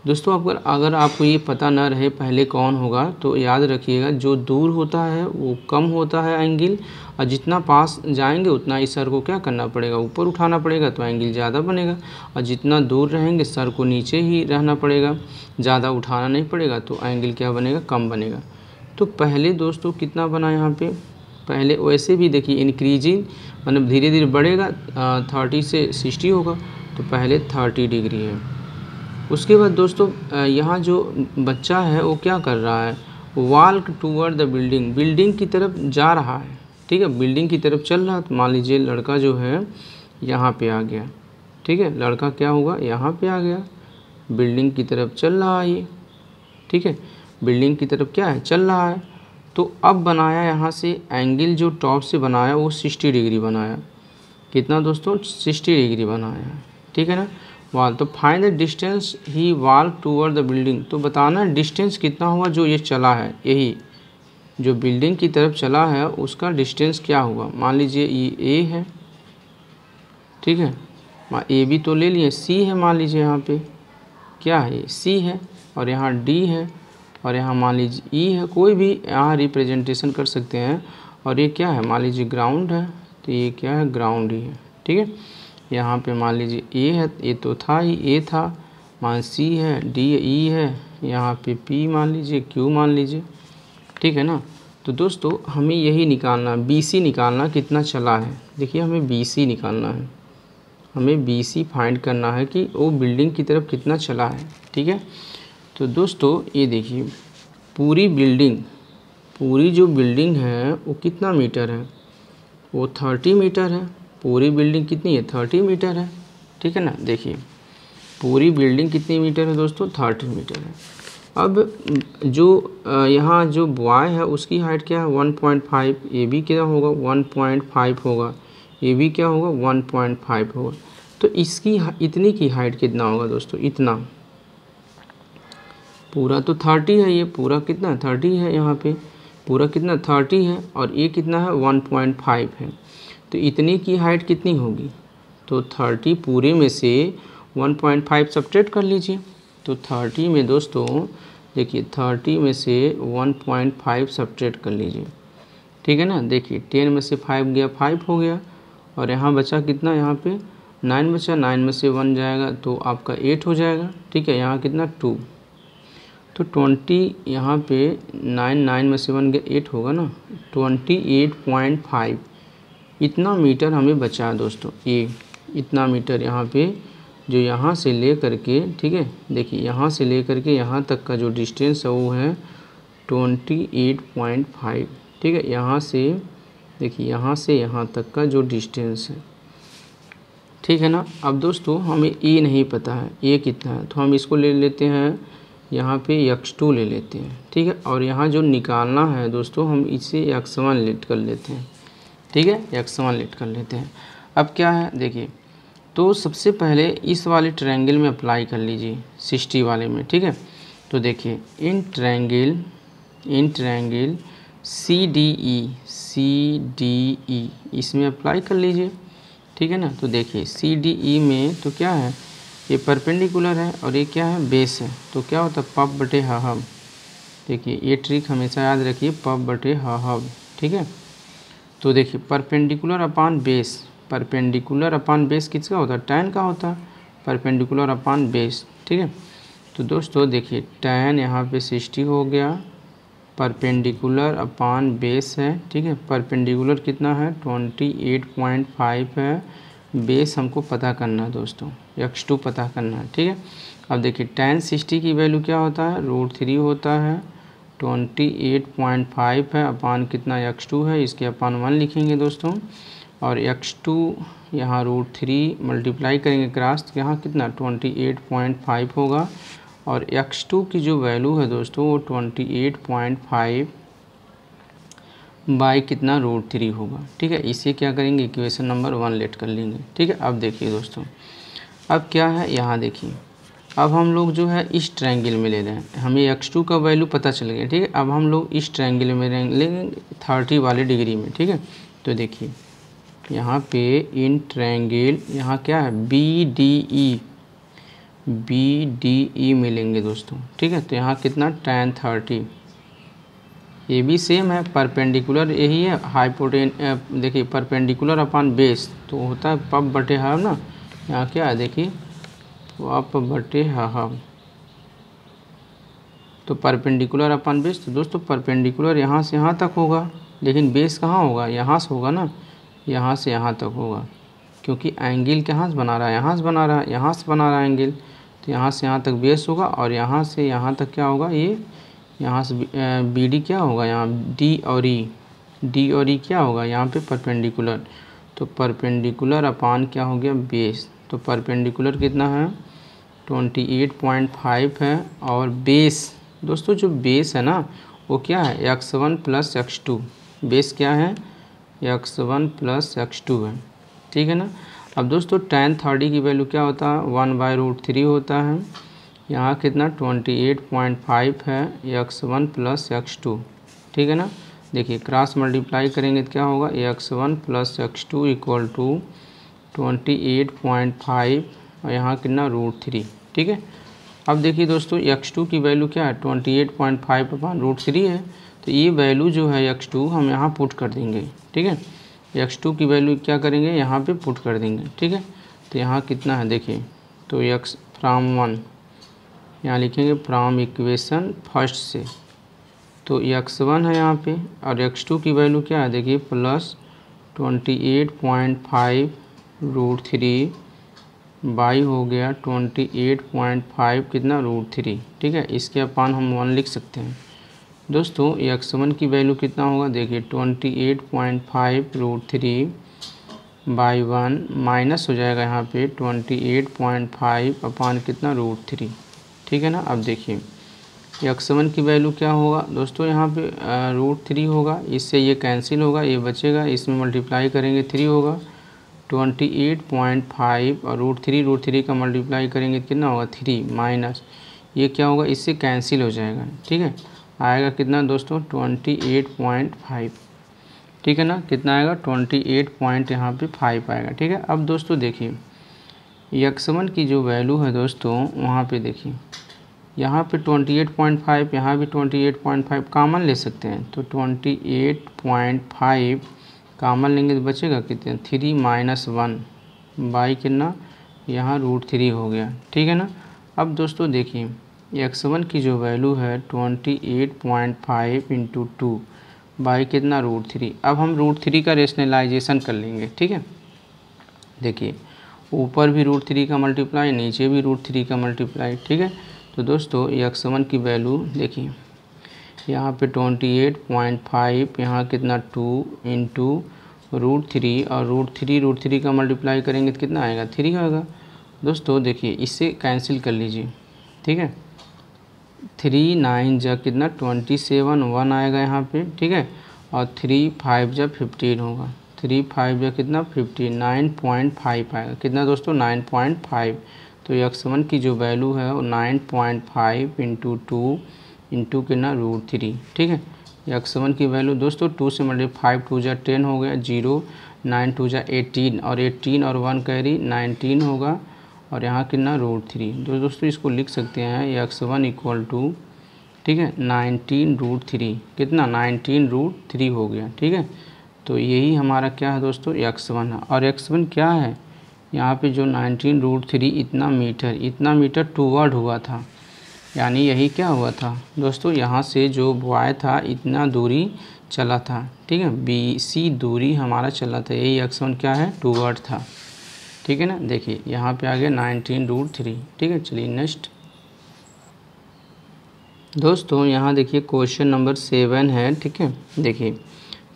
दोस्तों अगर आपको ये पता ना रहे पहले कौन होगा तो याद रखिएगा, जो दूर होता है वो कम होता है एंगल, और जितना पास जाएंगे उतना इस सर को क्या करना पड़ेगा ऊपर उठाना पड़ेगा, तो एंगल ज़्यादा बनेगा। और जितना दूर रहेंगे सर को नीचे ही रहना पड़ेगा, ज़्यादा उठाना नहीं पड़ेगा, तो एंगल क्या बनेगा कम बनेगा। तो पहले दोस्तों कितना बना यहाँ पे, पहले वैसे भी देखिए इंक्रीजिंग मतलब धीरे धीरे बढ़ेगा, 30 से 60 होगा, तो पहले 30 डिग्री है। उसके बाद दोस्तों यहाँ जो बच्चा है वो क्या कर रहा है, walk toward the building, building की तरफ जा रहा है, ठीक है, बिल्डिंग की तरफ चल रहा है। तो मान लीजिए लड़का जो है यहाँ पे आ गया, ठीक है, लड़का क्या होगा यहाँ पे आ गया, बिल्डिंग की तरफ चल रहा है ये, ठीक है, बिल्डिंग की तरफ क्या है चल रहा है। तो अब बनाया यहाँ से एंगल जो टॉप से बनाया वो 60 डिग्री बनाया, कितना दोस्तों 60 डिग्री बनाया, ठीक है ना वॉल। तो find the distance he walk toward the building, तो बताना डिस्टेंस कितना हुआ जो ये चला है, यही जो बिल्डिंग की तरफ चला है उसका डिस्टेंस क्या हुआ। मान लीजिए ये A है, ठीक है, A भी तो ले लिए, C है, मान लीजिए यहाँ पे क्या है C है और यहाँ D है और यहाँ मान लीजिए E है, कोई भी यहाँ रिप्रेजेंटेशन कर सकते हैं। और ये क्या है मान लीजिए ग्राउंड है, तो ये क्या है, ग्राउंड ही है। ठीक है, यहाँ पे मान लीजिए ए है, ए तो था ही, ए था, मान सी है, डी ई है, यहाँ पे पी मान लीजिए, क्यू मान लीजिए। ठीक है ना। तो दोस्तों हमें यही निकालना, BC निकालना कितना चला है। देखिए हमें BC निकालना है, हमें BC फाइंड करना है कि वो बिल्डिंग की तरफ कितना चला है। ठीक है, तो दोस्तों ये देखिए पूरी बिल्डिंग, पूरी जो बिल्डिंग है वो कितना मीटर है, वो 30 मीटर है। पूरी बिल्डिंग कितनी है, 30 मीटर है। ठीक है ना, देखिए पूरी बिल्डिंग कितनी मीटर है दोस्तों, 30 मीटर है। अब जो यहाँ जो बॉय है उसकी हाइट क्या है, 1.5, ये भी क्या होगा 1.5 होगा, ये भी क्या होगा 1.5 होगा। तो इसकी इतनी की हाइट कितना होगा दोस्तों, इतना, पूरा तो 30 है, ये पूरा कितना 30 है, यहाँ पे पूरा कितना 30 है, और ये कितना है 1.5 है। तो इतनी की हाइट कितनी होगी, तो 30 पूरे में से 1.5 सब्ट्रैक्ट कर लीजिए। तो 30 में दोस्तों देखिए 30 में से 1.5 सब्ट्रैक्ट कर लीजिए। ठीक है ना, देखिए 10 में से 5 गया, 5 हो गया, और यहाँ बचा कितना, यहाँ पे 9 बचा, 9 में से 1 जाएगा तो आपका 8 हो जाएगा। ठीक है, यहाँ कितना 2, तो 20, यहाँ पे 9 में से 1 गया, 8 होगा ना, 28.5 इतना मीटर हमें बचा है दोस्तों। ये इतना मीटर यहाँ पे जो यहाँ से ले करके, ठीक है, देखिए यहाँ से ले करके यहाँ तक का जो डिस्टेंस है वो है 28.5। ठीक है, यहाँ से देखिए यहाँ से यहाँ तक का जो डिस्टेंस है। ठीक है ना। अब दोस्तों हमें ए नहीं पता है, ए कितना है, तो हम इसको ले लेते हैं, यहाँ पे x2 ले लेते हैं। ठीक है, और यहाँ जो निकालना है दोस्तों हम इसे x1 लेट कर लेते हैं। ठीक है, x1 लेट कर लेते हैं। अब क्या है देखिए, तो सबसे पहले इस वाले ट्रायंगल में अप्लाई कर लीजिए, 60 वाले में। ठीक है, तो देखिए इन ट्रायंगल CDE इसमें अप्लाई कर लीजिए। ठीक है ना, तो देखिए CDE में तो क्या है, ये परपेंडिकुलर है और ये क्या है, बेस है। तो क्या होता है, पफ बटे हाफ। देखिए ये ट्रिक हमेशा याद रखिए, पफ बटे हाफ। ठीक है, तो देखिए परपेंडिकुलर अपान बेस, परपेंडिकुलर अपान बेस किसका होता है, tan का होता है, परपेंडिकुलर अपान बेस। ठीक है, तो दोस्तों देखिए tan यहाँ पे 60 हो गया, परपेंडिकुलर अपान बेस है। ठीक है, परपेंडिकुलर कितना है 28.5 है, बेस हमको पता करना है दोस्तों, x2 पता करना है। ठीक है, अब देखिए tan 60 की वैल्यू क्या होता है, √3 होता है, 28.5 है, अपान कितना x2 है, इसके अपान 1 लिखेंगे दोस्तों, और x2 यहाँ √3 मल्टीप्लाई करेंगे क्रॉस, तो यहाँ कितना 28.5 होगा, और x2 की जो वैल्यू है दोस्तों वो 28.5 बाई कितना √3 होगा। ठीक है, इसे क्या करेंगे, इक्वेशन नंबर 1 लेट कर लेंगे। ठीक है, अब देखिए दोस्तों, अब क्या है, यहाँ देखिए अब हम लोग जो है इस ट्रायंगल में ले रहे हैं, हमें x2 का वैल्यू पता चल गया। ठीक है, अब हम लोग इस ट्रायंगल में लेंगे 30 वाले डिग्री में। ठीक है, तो देखिए यहाँ पे इन ट्रायंगल यहाँ क्या है, BDE मिलेंगे दोस्तों। ठीक है, तो यहाँ कितना tan 30, ये भी सेम है, परपेंडिकुलर यही है, देखिए परपेंडिकुलर अपान बेस तो होता है पफ बटे हाफ ना, यहाँ क्या है देखिए पफ बटे हाफ, तो परपेंडिकुलर अपान बेस, तो दोस्तों परपेंडिकुलर यहाँ से यहाँ तक होगा, लेकिन बेस कहाँ होगा, यहाँ से होगा ना, यहाँ से यहाँ तक होगा, क्योंकि एंगल कहाँ से बना रहा है, यहाँ से बना रहा है, यहाँ से बना रहा है एंगल, तो यहाँ से यहाँ तक बेस होगा, और यहाँ से यहाँ तक क्या होगा, ये यहाँ से BD क्या होगा, यहाँ D और E क्या होगा, यहाँ पे परपेंडिकुलर, तो परपेंडिकुलर अपान क्या हो गया, बेस, तो परपेंडिकुलर कितना है 28.5 है, और बेस दोस्तों जो बेस है ना वो क्या है x1 + x2, बेस क्या है x1 + x2 है। ठीक है ना, अब दोस्तों tan 30 की वैल्यू क्या होता है, 1/√3 होता है, यहाँ कितना 28.5 है, x1 + x2। ठीक है ना, देखिए क्रॉस मल्टीप्लाई करेंगे तो क्या होगा, x1 + x2 = 28.5, और यहाँ कितना √3। ठीक है, अब देखिए दोस्तों x2 की वैल्यू क्या है 28.5/√3 है, तो ये वैल्यू जो है x2 हम यहाँ पुट कर देंगे। ठीक है, x2 की वैल्यू क्या करेंगे, यहाँ पे पुट कर देंगे, ठीक है। तो यहाँ कितना है देखिए, तो x फ्राम 1 यहाँ लिखेंगे फ्राम इक्वेशन फर्स्ट से, तो x1 है यहाँ पे, और x2 की वैल्यू क्या है देखिए प्लस 28.5√3 बाई हो गया 28.5 कितना √3, ठीक है। इसके अपान हम 1 लिख सकते हैं दोस्तों। x1 की वैल्यू कितना होगा देखिए 28.5√3 बाई 1 माइनस हो जाएगा यहाँ पे 28.5 अपान कितना √3, ठीक है ना। अब देखिए x1 की वैल्यू क्या होगा दोस्तों, यहाँ पे √3 होगा, इससे ये कैंसिल होगा, ये बचेगा, इसमें मल्टीप्लाई करेंगे 3 होगा 28.5 और √3 का मल्टीप्लाई करेंगे तो कितना होगा 3 माइनस ये क्या होगा, इससे कैंसिल हो जाएगा, ठीक है। आएगा कितना दोस्तों 28.5, ठीक है ना। कितना आएगा 28 पॉइंट यहाँ पे 5 आएगा, ठीक है। अब दोस्तों देखिए x1 की जो वैल्यू है दोस्तों, वहाँ पे देखिए यहाँ पे 28.5, यहाँ भी 28.5 कॉमन ले सकते हैं, तो 28.5 कॉमन लेंगे तो बचेगा कितने 3 माइनस 1 बाई कितना यहाँ √3 हो गया, ठीक है ना। अब दोस्तों देखिए x1 की जो वैल्यू है 28.5 इंटू 2 बाई कितना √3। अब हम √3 का रेशनलाइजेशन कर लेंगे, ठीक है। देखिए ऊपर भी √3 का मल्टीप्लाई, नीचे भी √3 का मल्टीप्लाई, ठीक है। तो दोस्तों x1 की वैल्यू देखिए यहाँ पे 28.5 यहाँ कितना 2 इंटू √3 और √3 का मल्टीप्लाई करेंगे तो कितना आएगा 3 आएगा दोस्तों। देखिए इससे कैंसिल कर लीजिए, ठीक है। 3 9 जा कितना 27 1 आएगा यहाँ पे, ठीक है। और 3 5 जा 15 होगा, 3 5 जा कितना 15 9.5 आएगा, कितना दोस्तों 9.5। तो x1 की जो वैल्यू है वो 9.5 इंटू 2 इंटू कितना √3, ठीक है। x1 की वैल्यू दोस्तों 2 से मल्टीप्लाई 5 2 जा 10 हो गया 0 9 2 जा 18 और 18 और 1 कैरी 19 होगा और यहाँ कितना √3। तो दोस्तों इसको लिख सकते हैं x1 इक्वल टू, ठीक है 19√3, कितना 19√3 हो गया, ठीक है। तो यही हमारा क्या है दोस्तों x1 है, और x1 क्या है यहाँ पे जो 19√3 इतना मीटर टूवर्ड हुआ था, यानी यही क्या हुआ था दोस्तों, यहाँ से जो बॉय था इतना दूरी चला था, ठीक है, BC दूरी हमारा चला था, यही x1 क्या है टूवर्ड था, ठीक है ना। देखिए यहाँ पे आ गया 19√3, ठीक है। चलिए नेक्स्ट दोस्तों यहाँ देखिए क्वेश्चन नंबर 7 है, ठीक है। देखिए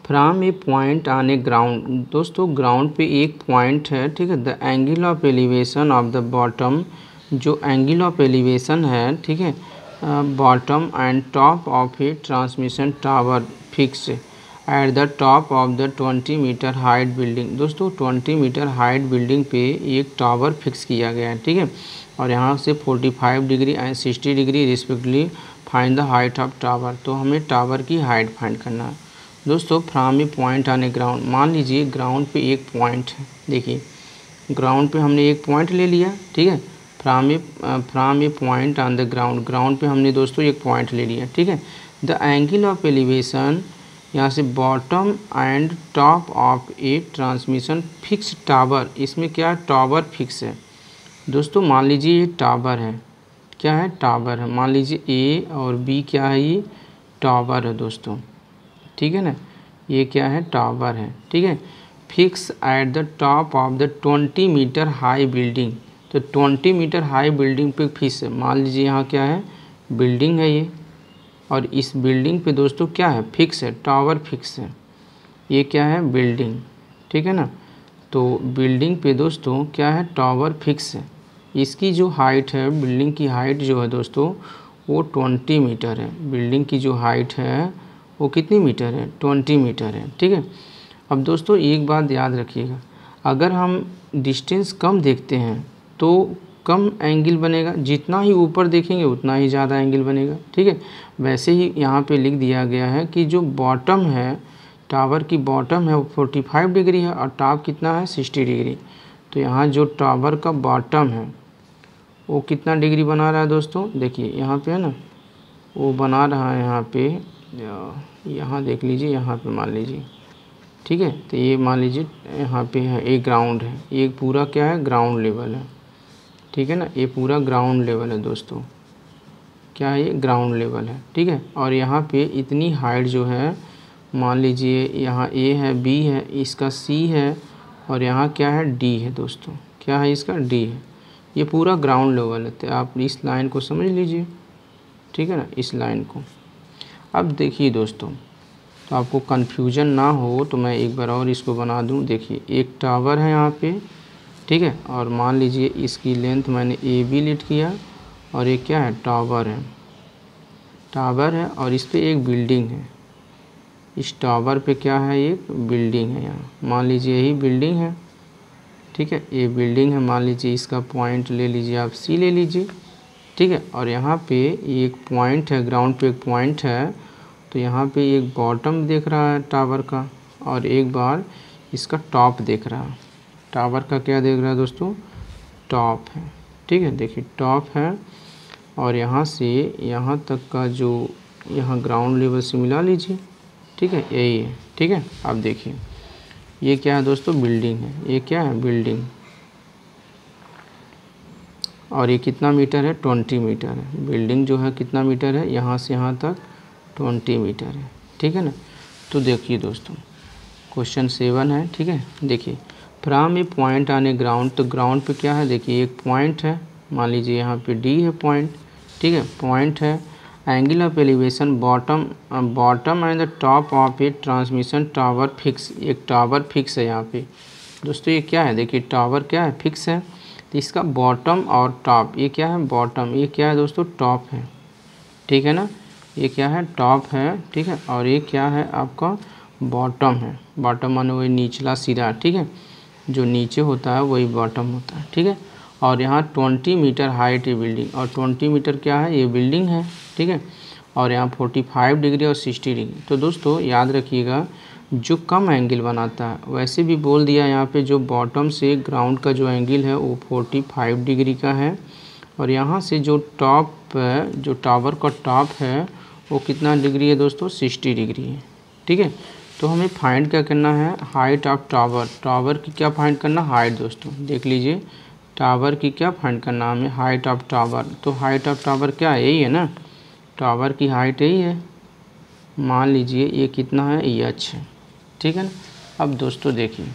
from a point on a ground, दोस्तों ग्राउंड पे एक पॉइंट है, ठीक है। The angle of elevation of the bottom, जो एंगल ऑफ एलिवेशन है, ठीक है, bottom and top of a transmission tower fix at the top of the 20 metre height building. दोस्तों 20 मीटर हाइट बिल्डिंग पे एक टावर फिक्स किया गया है, ठीक है। और यहाँ से 45 degree and 60 degree respectively find the height of tower. तो हमें टावर की हाइट फाइंड करना है दोस्तों। From a point on a ground, मान लीजिए ग्राउंड पे एक पॉइंट है, देखिए ग्राउंड पे हमने एक पॉइंट ले लिया, ठीक है। From a point on the ground, ground पे हमने दोस्तों एक पॉइंट ले लिया, ठीक है। द एंगल ऑफ एलिवेशन, यहाँ से bottom and top of a transmission fix tower, इसमें क्या टावर फिक्स है दोस्तों। मान लीजिए ये टावर है, क्या है टावर है, मान लीजिए A और B क्या है, ये टावर है दोस्तों, ठीक है ना। ये क्या है टावर है, ठीक है। Fix at the top of the 20 metre high building, तो 20 मीटर हाई बिल्डिंग पे फिक्स है। मान लीजिए यहाँ क्या है बिल्डिंग है ये, और इस बिल्डिंग पे दोस्तों क्या है फिक्स है, टावर फिक्स है, ये क्या है बिल्डिंग, ठीक है ना। तो बिल्डिंग पे दोस्तों क्या है टावर फिक्स है, इसकी जो हाइट है बिल्डिंग की हाइट जो है दोस्तों वो 20 मीटर है। बिल्डिंग की जो हाइट है वो कितनी मीटर है 20 मीटर है, ठीक है। अब दोस्तों एक बात याद रखिएगा, अगर हम डिस्टेंस कम देखते हैं तो कम एंगल बनेगा, जितना ही ऊपर देखेंगे उतना ही ज़्यादा एंगल बनेगा, ठीक है। वैसे ही यहाँ पे लिख दिया गया है कि जो बॉटम है टावर की बॉटम है वो 45 डिग्री है और टॉप कितना है 60 डिग्री। तो यहाँ जो टावर का बॉटम है वो कितना डिग्री बना रहा है दोस्तों, देखिए यहाँ पे है ना, वो बना रहा है यहाँ पे, यहाँ देख लीजिए, यहाँ पे मान लीजिए ठीक है। तो ये मान लीजिए यहाँ पे है, एक ग्राउंड है, ये पूरा क्या है, ग्राउंड लेवल है, ठीक है ना, ये पूरा ग्राउंड लेवल है दोस्तों, क्या है, ये ग्राउंड लेवल है, ठीक है। और यहाँ पे इतनी हाइट जो है, मान लीजिए यहाँ ए है, बी है, इसका सी है, और यहाँ क्या है, डी है दोस्तों, क्या है, इसका डी है। ये पूरा ग्राउंड लेवल है। तो आप इस लाइन को समझ लीजिए, ठीक है ना, इस लाइन को। अब देखिए दोस्तों, तो आपको कन्फ्यूजन ना हो तो मैं एक बार और इसको बना दूं। देखिए एक टावर है यहाँ पे, ठीक है, और मान लीजिए इसकी लेंथ मैंने ए बी लीट किया, और ये क्या है, टावर है, टावर है, और इस पर एक बिल्डिंग है, इस टावर पे क्या है, एक बिल्डिंग है, यहाँ मान लीजिए यही बिल्डिंग है, ठीक है, ये बिल्डिंग है, मान लीजिए इसका पॉइंट ले लीजिए, आप सी ले लीजिए, ठीक है। और यहाँ पे एक पॉइंट है, ग्राउंड पे एक पॉइंट है, तो यहाँ पे एक बॉटम देख रहा है टावर का, और एक बार इसका टॉप देख रहा है। टावर का क्या देख रहा है दोस्तों, टॉप है, ठीक है। देखिए टॉप है, और यहाँ से यहाँ तक का जो यहाँ ग्राउंड लेवल से मिला लीजिए, ठीक है, यही है, ठीक है। अब देखिए ये क्या है दोस्तों, बिल्डिंग है, ये क्या है, बिल्डिंग, और ये कितना मीटर है, 20 मीटर है। बिल्डिंग जो है कितना मीटर है, यहाँ से यहाँ तक 20 मीटर है, ठीक है ना। तो देखिए दोस्तों क्वेश्चन 7 है, ठीक है। देखिए from a point on a ground, तो ग्राउंड पे क्या है, देखिए एक पॉइंट है, मान लीजिए यहाँ पे डी है पॉइंट, ठीक है, पॉइंट है। Angle of elevation bottom and the top of a transmission tower fix, एक टावर फिक्स है यहाँ पे दोस्तों, ये क्या है, देखिए टावर क्या है, फिक्स है। तो इसका बॉटम और टॉप, ये क्या है, बॉटम, ये क्या है दोस्तों, टॉप है, ठीक है ना, ये क्या है, टॉप है, ठीक है। और ये क्या है, आपका बॉटम है, बॉटम माने वही निचला सिरा, ठीक है, जो नीचे होता है वही बॉटम होता है, ठीक है। और यहाँ 20 मीटर हाइट है बिल्डिंग, और 20 मीटर क्या है, ये बिल्डिंग है, ठीक है। और यहाँ 45 डिग्री और 60 डिग्री। तो दोस्तों याद रखिएगा, जो कम एंगल बनाता है, वैसे भी बोल दिया यहाँ पे, जो बॉटम से ग्राउंड का जो एंगल है वो 45 डिग्री का है, और यहाँ से जो टॉप, जो टावर का टॉप है वो कितना डिग्री है दोस्तों, 60 डिग्री है, ठीक है। तो हमें फाइंड क्या करना है, हाइट ऑफ टावर, टावर की क्या फाइंड करना, हाइट दोस्तों, देख लीजिए टावर की क्या फाइंड करना हमें, हाइट ऑफ टावर। तो हाइट ऑफ टावर क्या है, यही है ना, टावर की हाइट यही है, मान लीजिए ये कितना है, ये अच्छा है, ठीक है ना। अब दोस्तों देखिए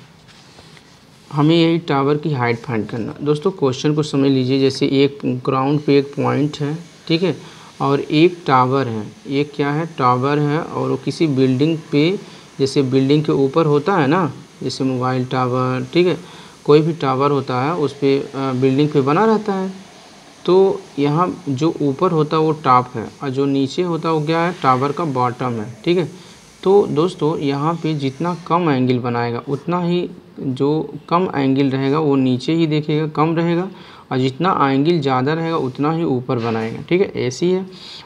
हमें यही टावर की हाइट फाइंड करना। दोस्तों क्वेश्चन को समझ लीजिए, जैसे एक ग्राउंड पे एक पॉइंट है, ठीक है, और एक टावर है, ये क्या है, टावर है, और वो किसी बिल्डिंग पे, जैसे बिल्डिंग के ऊपर होता है ना, जैसे मोबाइल टावर, ठीक है, कोई भी टावर होता है उस पर बिल्डिंग पे बना रहता है। तो यहाँ जो ऊपर होता है वो टॉप है, और जो नीचे होता है वो क्या है, टावर का बॉटम है, ठीक है। तो दोस्तों यहाँ पे जितना कम एंगल बनाएगा उतना ही, जो कम एंगल रहेगा वो नीचे ही देखेगा, कम रहेगा, और जितना एंगल ज़्यादा रहेगा उतना ही ऊपर बनाएगा, ठीक है, ऐसी है।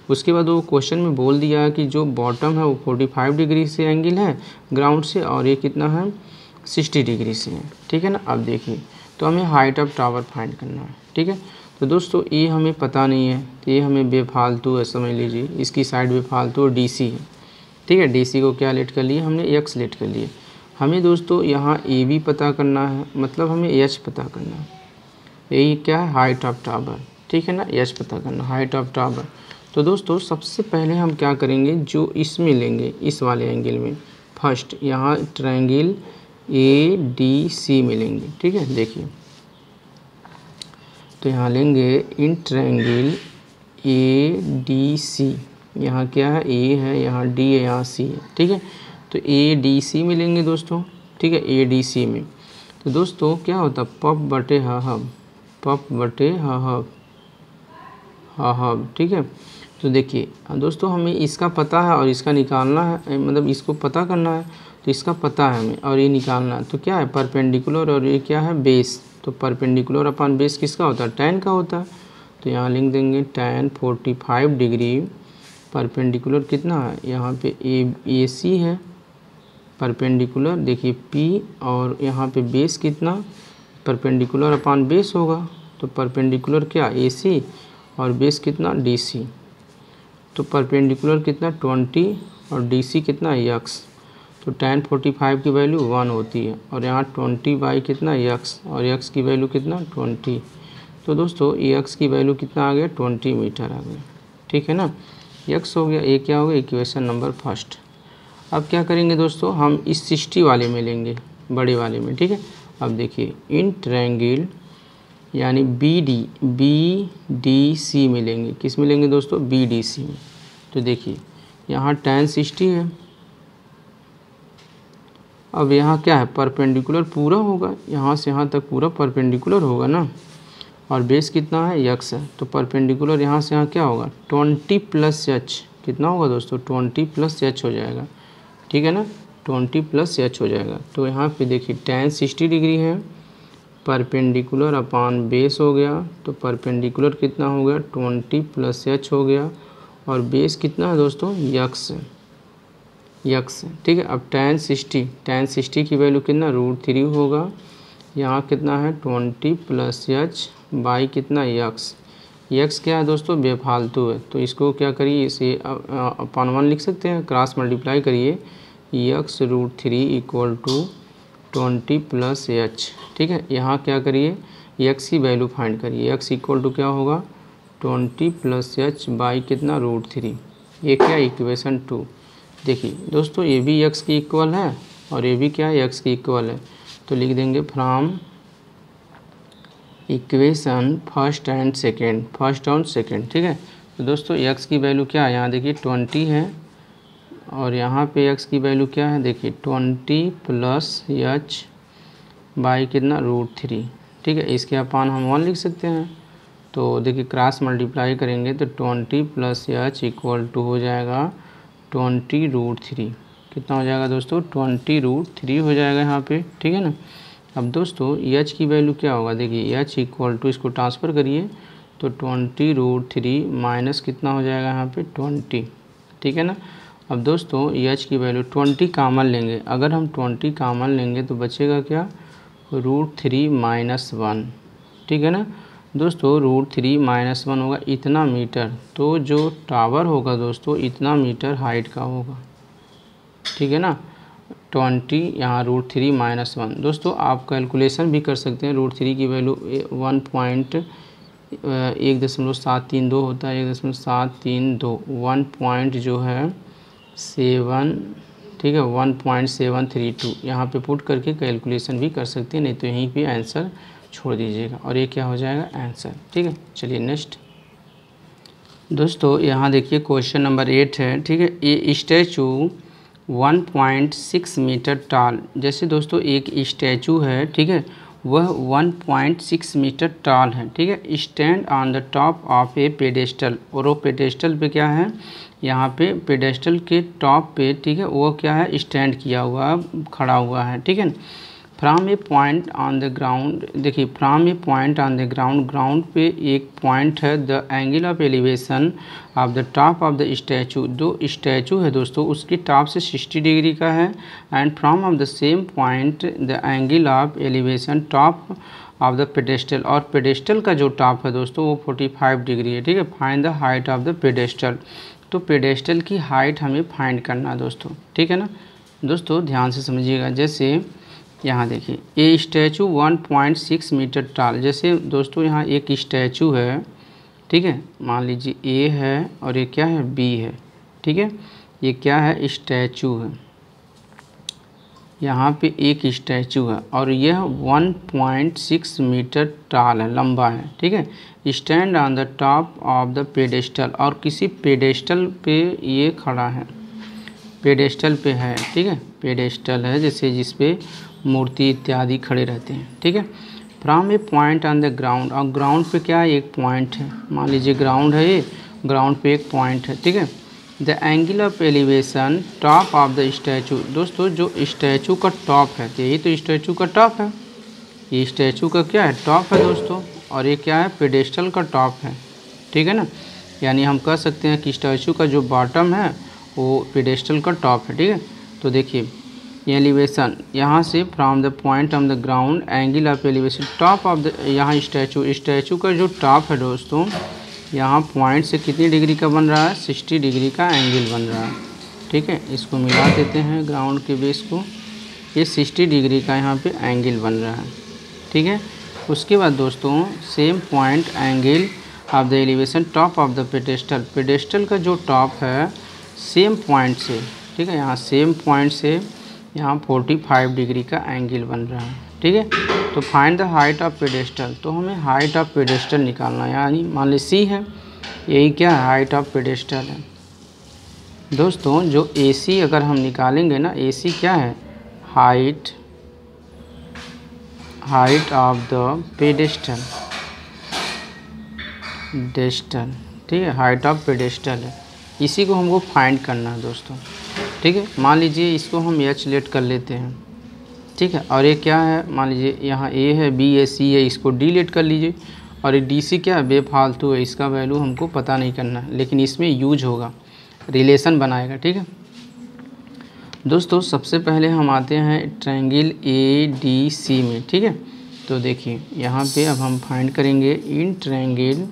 उसके बाद वो क्वेश्चन में बोल दिया है कि जो बॉटम है वो 45 डिग्री से एंगल है ग्राउंड से, और ये कितना है, 60 डिग्री से है, ठीक है ना। अब देखिए तो हमें हाइट ऑफ टावर फाइंड करना है, ठीक है। तो दोस्तों ये हमें पता नहीं है, तो ये हमें बेफालतू है, समझ लीजिए इसकी साइड बेफालतू डीसी है, ठीक है। डीसी को क्या लेट कर लिए हमने, एक्स लेट कर लिए। हमें दोस्तों यहाँ ए बी पता करना है, मतलब हमें एच पता करना है, यही क्या है, हाइट ऑफ टावर, ठीक है ना, एच पता करना, हाइट ऑफ टावर। तो दोस्तों सबसे पहले हम क्या करेंगे, जो इसमें लेंगे, इस वाले एंगल में, फर्स्ट यहाँ ट्रायंगल ए डी सी में लेंगे, ठीक है। देखिए तो यहाँ लेंगे in triangle A D C, यहाँ क्या है, ए है, यहाँ डी है, यहाँ सी है, ठीक है। तो ए डी सी में लेंगे दोस्तों, ठीक है, ए डी सी में। तो दोस्तों क्या होता है, पप बटे हब, पप बटे हब, ठीक है। तो देखिए दोस्तों हमें इसका पता है और इसका निकालना है, मतलब इसको पता करना है, तो इसका पता है हमें और ये निकालना है। तो क्या है, परपेंडिकुलर, और ये क्या है, बेस। तो परपेंडिकुलर अपन बेस किसका होता है, tan का होता है। तो यहाँ लिख देंगे tan 45 डिग्री, परपेंडिकुलर कितना है, यहाँ पे ए सी है, परपेंडिकुलर देखिए P, और यहाँ पे बेस कितना, परपेंडिकुलर अपन बेस होगा, तो परपेंडिकुलर क्या, AC, और बेस कितना, DC। तो परपेंडिकुलर कितना 20 और DC कितना x। तो tan 45 की वैल्यू 1 होती है और यहाँ 20 बाई कितना x और x की वैल्यू कितना 20। तो दोस्तों x की वैल्यू कितना आ गया 20 मीटर आ गया, ठीक है ना। x हो गया, ये क्या हो गया इक्वेशन नंबर फर्स्ट। अब क्या करेंगे दोस्तों, हम इस 60 वाले में लेंगे, बड़े वाले में, ठीक है। अब देखिए इन ट्रायंगल यानी BDC में लेंगे, किस में लेंगे दोस्तों BDC में। तो देखिए यहाँ tan 60 है, अब यहाँ क्या है परपेंडिकुलर पूरा होगा, यहाँ से यहाँ तक पूरा परपेंडिकुलर होगा ना, और बेस कितना है x है, तो परपेंडिकुलर यहाँ से यहाँ क्या होगा 20 + h, कितना होगा दोस्तों 20 + h हो जाएगा, ठीक है ना, 20 + h हो जाएगा। तो यहाँ पे देखिए tan 60 डिग्री है, परपेंडिकुलर अपान बेस हो गया, तो परपेंडिकुलर कितना हो गया 20 + h हो गया, और बेस कितना है दोस्तों x है, ठीक है। अब tan 60 की वैल्यू कितना √3 होगा, यहाँ कितना है 20 + h बाई कितना x क्या है दोस्तों बेफालतू है, तो इसको क्या करिए इसे अपान 1 लिख सकते हैं, क्रॉस मल्टीप्लाई करिए x √3 = 20 + h, ठीक है। यहाँ क्या करिए x की वैल्यू फाइंड करिए, x = क्या होगा 20 + h बाई कितना √3, ये क्या इक्वेशन 2। देखिए दोस्तों ये भी x की इक्वल है और ये भी क्या है x की इक्वल है, तो लिख देंगे फ्रॉम इक्वेशन फर्स्ट और सेकेंड, ठीक है। तो दोस्तों x की वैल्यू क्या है, यहाँ देखिए 20 है और यहाँ पे x की वैल्यू क्या है देखिए 20 + h बाई कितना √3, ठीक है। इसके अपान हम 1 लिख सकते हैं, तो देखिए क्रॉस मल्टीप्लाई करेंगे तो 20 + h = हो जाएगा 20 √3, कितना हो जाएगा दोस्तों 20 √3 हो जाएगा यहाँ पे, ठीक है ना। अब दोस्तों h की वैल्यू क्या होगा, देखिए h = इसको ट्रांसफ़र करिए तो 20 √3 माइनस कितना हो जाएगा यहाँ पे 20, ठीक है ना। अब दोस्तों h की वैल्यू 20 कामन लेंगे, अगर हम 20 कामन लेंगे तो बचेगा क्या √3 - 1, ठीक है ना दोस्तों। √3 - 1 होगा इतना मीटर, तो जो टावर होगा दोस्तों इतना मीटर हाइट का होगा, ठीक है ना। 20 यहाँ √3 - 1, दोस्तों आप कैलकुलेशन भी कर सकते हैं, √3 की वैल्यू 1.1732 होता है, 1.732 1 पॉइंट जो है 7, ठीक है 1.732, यहाँ पे पुट करके कैलकुलेशन भी कर सकते हैं, नहीं तो यहीं पे आंसर छोड़ दीजिएगा और ये क्या हो जाएगा आंसर, ठीक है। चलिए नेक्स्ट दोस्तों यहाँ देखिए क्वेश्चन नंबर 8 है, ठीक है। ये स्टैचू 1.6 मीटर टाल, जैसे दोस्तों एक स्टैचू है, ठीक है, वह 1.6 मीटर टाल है, ठीक है। Stand on the top of A pedestal, और वो पेडेस्टल पे क्या है यहाँ पे पेडेस्टल के टॉप पे, ठीक है, वो क्या है स्टैंड किया हुआ खड़ा हुआ है, ठीक है। From a point on the ground, देखिए from a point on the ground, ground पे एक पॉइंट है, the angle of elevation of the top of the statue, जो स्टैचू है दोस्तों उसकी टॉप से 60 डिग्री का है, and from of the same point the angle of elevation top of the pedestal, और पेडेस्टल का जो टॉप है दोस्तों वो 45 डिग्री है, ठीक है। Find the height of the pedestal, तो पेडेस्टल की हाइट हमें फाइंड करना है दोस्तों, ठीक है ना। दोस्तों ध्यान से समझिएगा, जैसे यहाँ देखिए ये स्टैचू 1.6 मीटर टाल, जैसे दोस्तों यहाँ एक स्टैचू है, ठीक है, मान लीजिए ए है और ये क्या है बी है, ठीक है, ये क्या है स्टैचू है, यहाँ पे एक स्टैचू है और यह 1.6 मीटर टाल है, लंबा है, ठीक है। Stand on the top of the pedestal, और किसी पेडेस्टल पे ये खड़ा है, पेडेस्टल पे है, ठीक है, पेडेस्टल है जैसे जिस पे मूर्ति इत्यादि खड़े रहते हैं, ठीक है। From a point on the ground, और ग्राउंड पे क्या है एक पॉइंट है, मान लीजिए ग्राउंड है, ये ग्राउंड पे एक पॉइंट है, ठीक है। The angle of elevation top of the statue, दोस्तों जो स्टैचू का टॉप है, तो यही तो स्टैचू का टॉप है, ये स्टैचू का क्या है टॉप है दोस्तों, और ये क्या है पेडेस्टल का टॉप है, ठीक है ना। यानी हम कह सकते हैं कि स्टैचू का जो बॉटम है वो पेडेस्टल का टॉप है, ठीक है। तो देखिए ये एलिवेशन यहाँ से from the point on the ground angle of elevation top of the, यहाँ स्टैचू का जो टॉप है दोस्तों यहाँ पॉइंट से कितनी डिग्री का बन रहा है 60 डिग्री का एंगल बन रहा है, ठीक है। इसको मिला देते हैं ग्राउंड के बेस को। ये 60 डिग्री का यहाँ पे एंगल बन रहा है, ठीक है। उसके बाद दोस्तों same point angle of the elevation top of the pedestal, pedestal का जो टॉप है सेम पॉइंट से, ठीक है, यहाँ सेम पॉइंट से यहाँ 45 डिग्री का एंगल बन रहा है, ठीक है। तो find the height of pedestal, तो हमें हाइट ऑफ पेडेस्टल निकालना है, यानी मान ली सी है, यही क्या है हाइट ऑफ पेडेस्टल है। दोस्तों जो AC अगर हम निकालेंगे ना, AC क्या है हाइट ऑफ द पेडेस्टल, डेस्टल, ठीक है, हाइट ऑफ पेडेस्टल है, इसी को हमको फाइंड करना है दोस्तों, ठीक है। मान लीजिए इसको हम H लेट कर लेते हैं, ठीक है। और ये क्या है, मान लीजिए यहाँ A है, B है, C है, इसको D लेट कर लीजिए। और ये DC क्या है बेफालतू है, इसका वैल्यू हमको पता नहीं करना है, लेकिन इसमें यूज होगा, रिलेशन बनाएगा, ठीक है। दोस्तों सबसे पहले हम आते हैं ट्रायंगल ADC में, ठीक है। तो देखिए यहाँ पे अब हम फाइंड करेंगे इन ट्रायंगल,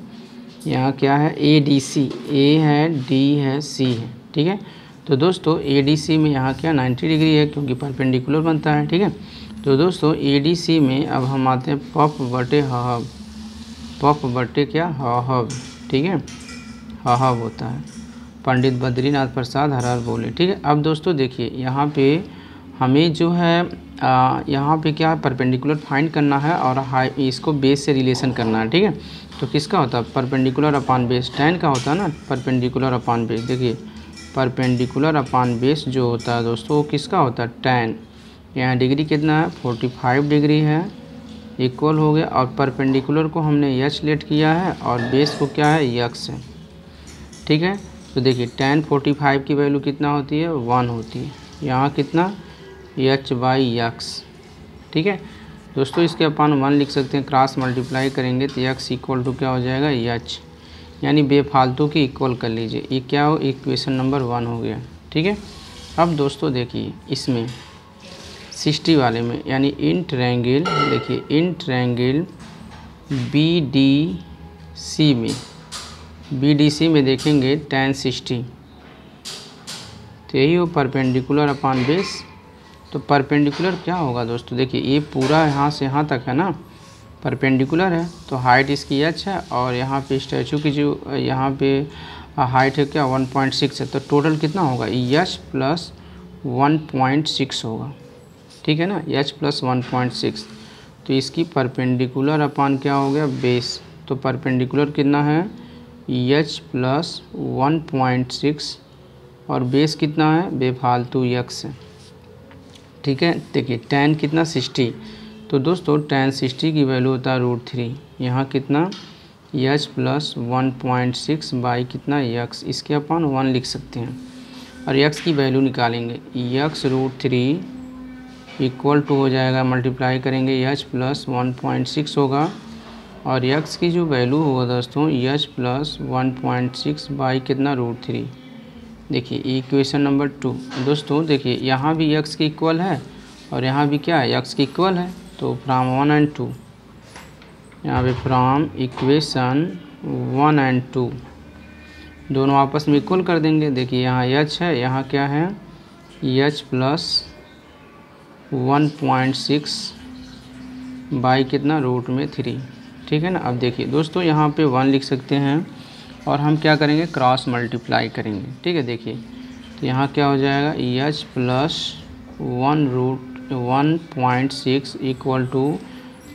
यहाँ क्या है ADC, A है, D है, C है, ठीक है। तो दोस्तों ADC में यहाँ क्या 90 डिग्री है, क्योंकि परपेंडिकुलर बनता है, ठीक है। तो दोस्तों ADC में अब हम आते हैं पफ बटे हब, पफ बटे क्या हब, ठीक है, हब होता है, पंडित बद्रीनाथ प्रसाद हर हर बोले, ठीक है। अब दोस्तों देखिए यहाँ पे हमें जो है यहाँ पे क्या परपेंडिकुलर फाइंड करना है और इसको बेस से रिलेशन करना है, ठीक है। तो किसका होता है परपेंडिकुलर अपॉन बेस, tan का होता है ना परपेंडिकुलर अपॉन बेस। देखिए परपेंडिकुलर अपॉन बेस जो होता है दोस्तों वो किसका होता है tan, यहाँ डिग्री कितना है 45 डिग्री है, इक्वल हो गया। और परपेंडिकुलर को हमने H लेट किया है और बेस को क्या है x है, ठीक है। तो देखिए tan 45 की वैल्यू कितना होती है 1 होती है, यहाँ कितना h/x, ठीक है। दोस्तों इसके अपन 1 लिख सकते हैं, क्रॉस मल्टीप्लाई करेंगे तो x इक्वल टू क्या हो जाएगा h, यानी बेफालतू की इक्वल कर लीजिए, ये क्या हो इक्वेशन नंबर 1 हो गया, ठीक है। अब दोस्तों देखिए इसमें 60 वाले में यानी इन ट्रायंगल, देखिए इन ट्रायंगल BDC में देखेंगे tan 60, तो यही हो परपेंडिकुलर अपॉन बेस। तो परपेंडिकुलर क्या होगा दोस्तों, देखिए ये पूरा यहाँ से यहाँ तक है ना परपेंडिकुलर है, तो हाइट इसकी h है और यहाँ पे स्टैचू की जो यहाँ पे हाइट है क्या 1.6 है, तो टोटल कितना होगा h प्लस 1.6 होगा, ठीक है ना, h प्लस 1.6। तो इसकी परपेंडिकुलर अपॉन क्या हो गया बेस, तो परपेंडिकुलर कितना है h प्लस 1.6 और बेस कितना है बेफालतू x है, ठीक है। देखिए tan कितना 60, तो दोस्तों tan 60 की वैल्यू होता है √3, यहाँ कितना h प्लस 1.6 बाई कितना x, इसके अपन 1 लिख सकते हैं और x की वैल्यू निकालेंगे, x √3 इक्वल टू हो जाएगा, मल्टीप्लाई करेंगे h प्लस 1.6 होगा और x की जो वैल्यू होगा दोस्तों h प्लस 1.6 बाई कितना √3। देखिए इक्वेशन नंबर 2 दोस्तों, देखिए यहाँ भी x की इक्वल है और यहाँ भी क्या है x की इक्वल है, तो फ्राम 1 एंड 2, यहाँ पे फ्राम इक्वेशन 1 एंड 2 दोनों आपस में इक्वल कर देंगे। देखिए यहाँ h है, यहाँ क्या है h प्लस 1.6 बाई कितना √3, ठीक है ना। अब देखिए दोस्तों यहाँ पे 1 लिख सकते हैं और हम क्या करेंगे क्रॉस मल्टीप्लाई करेंगे, ठीक है। देखिए तो यहाँ क्या हो जाएगा h प्लस 1.6 इक्वल टू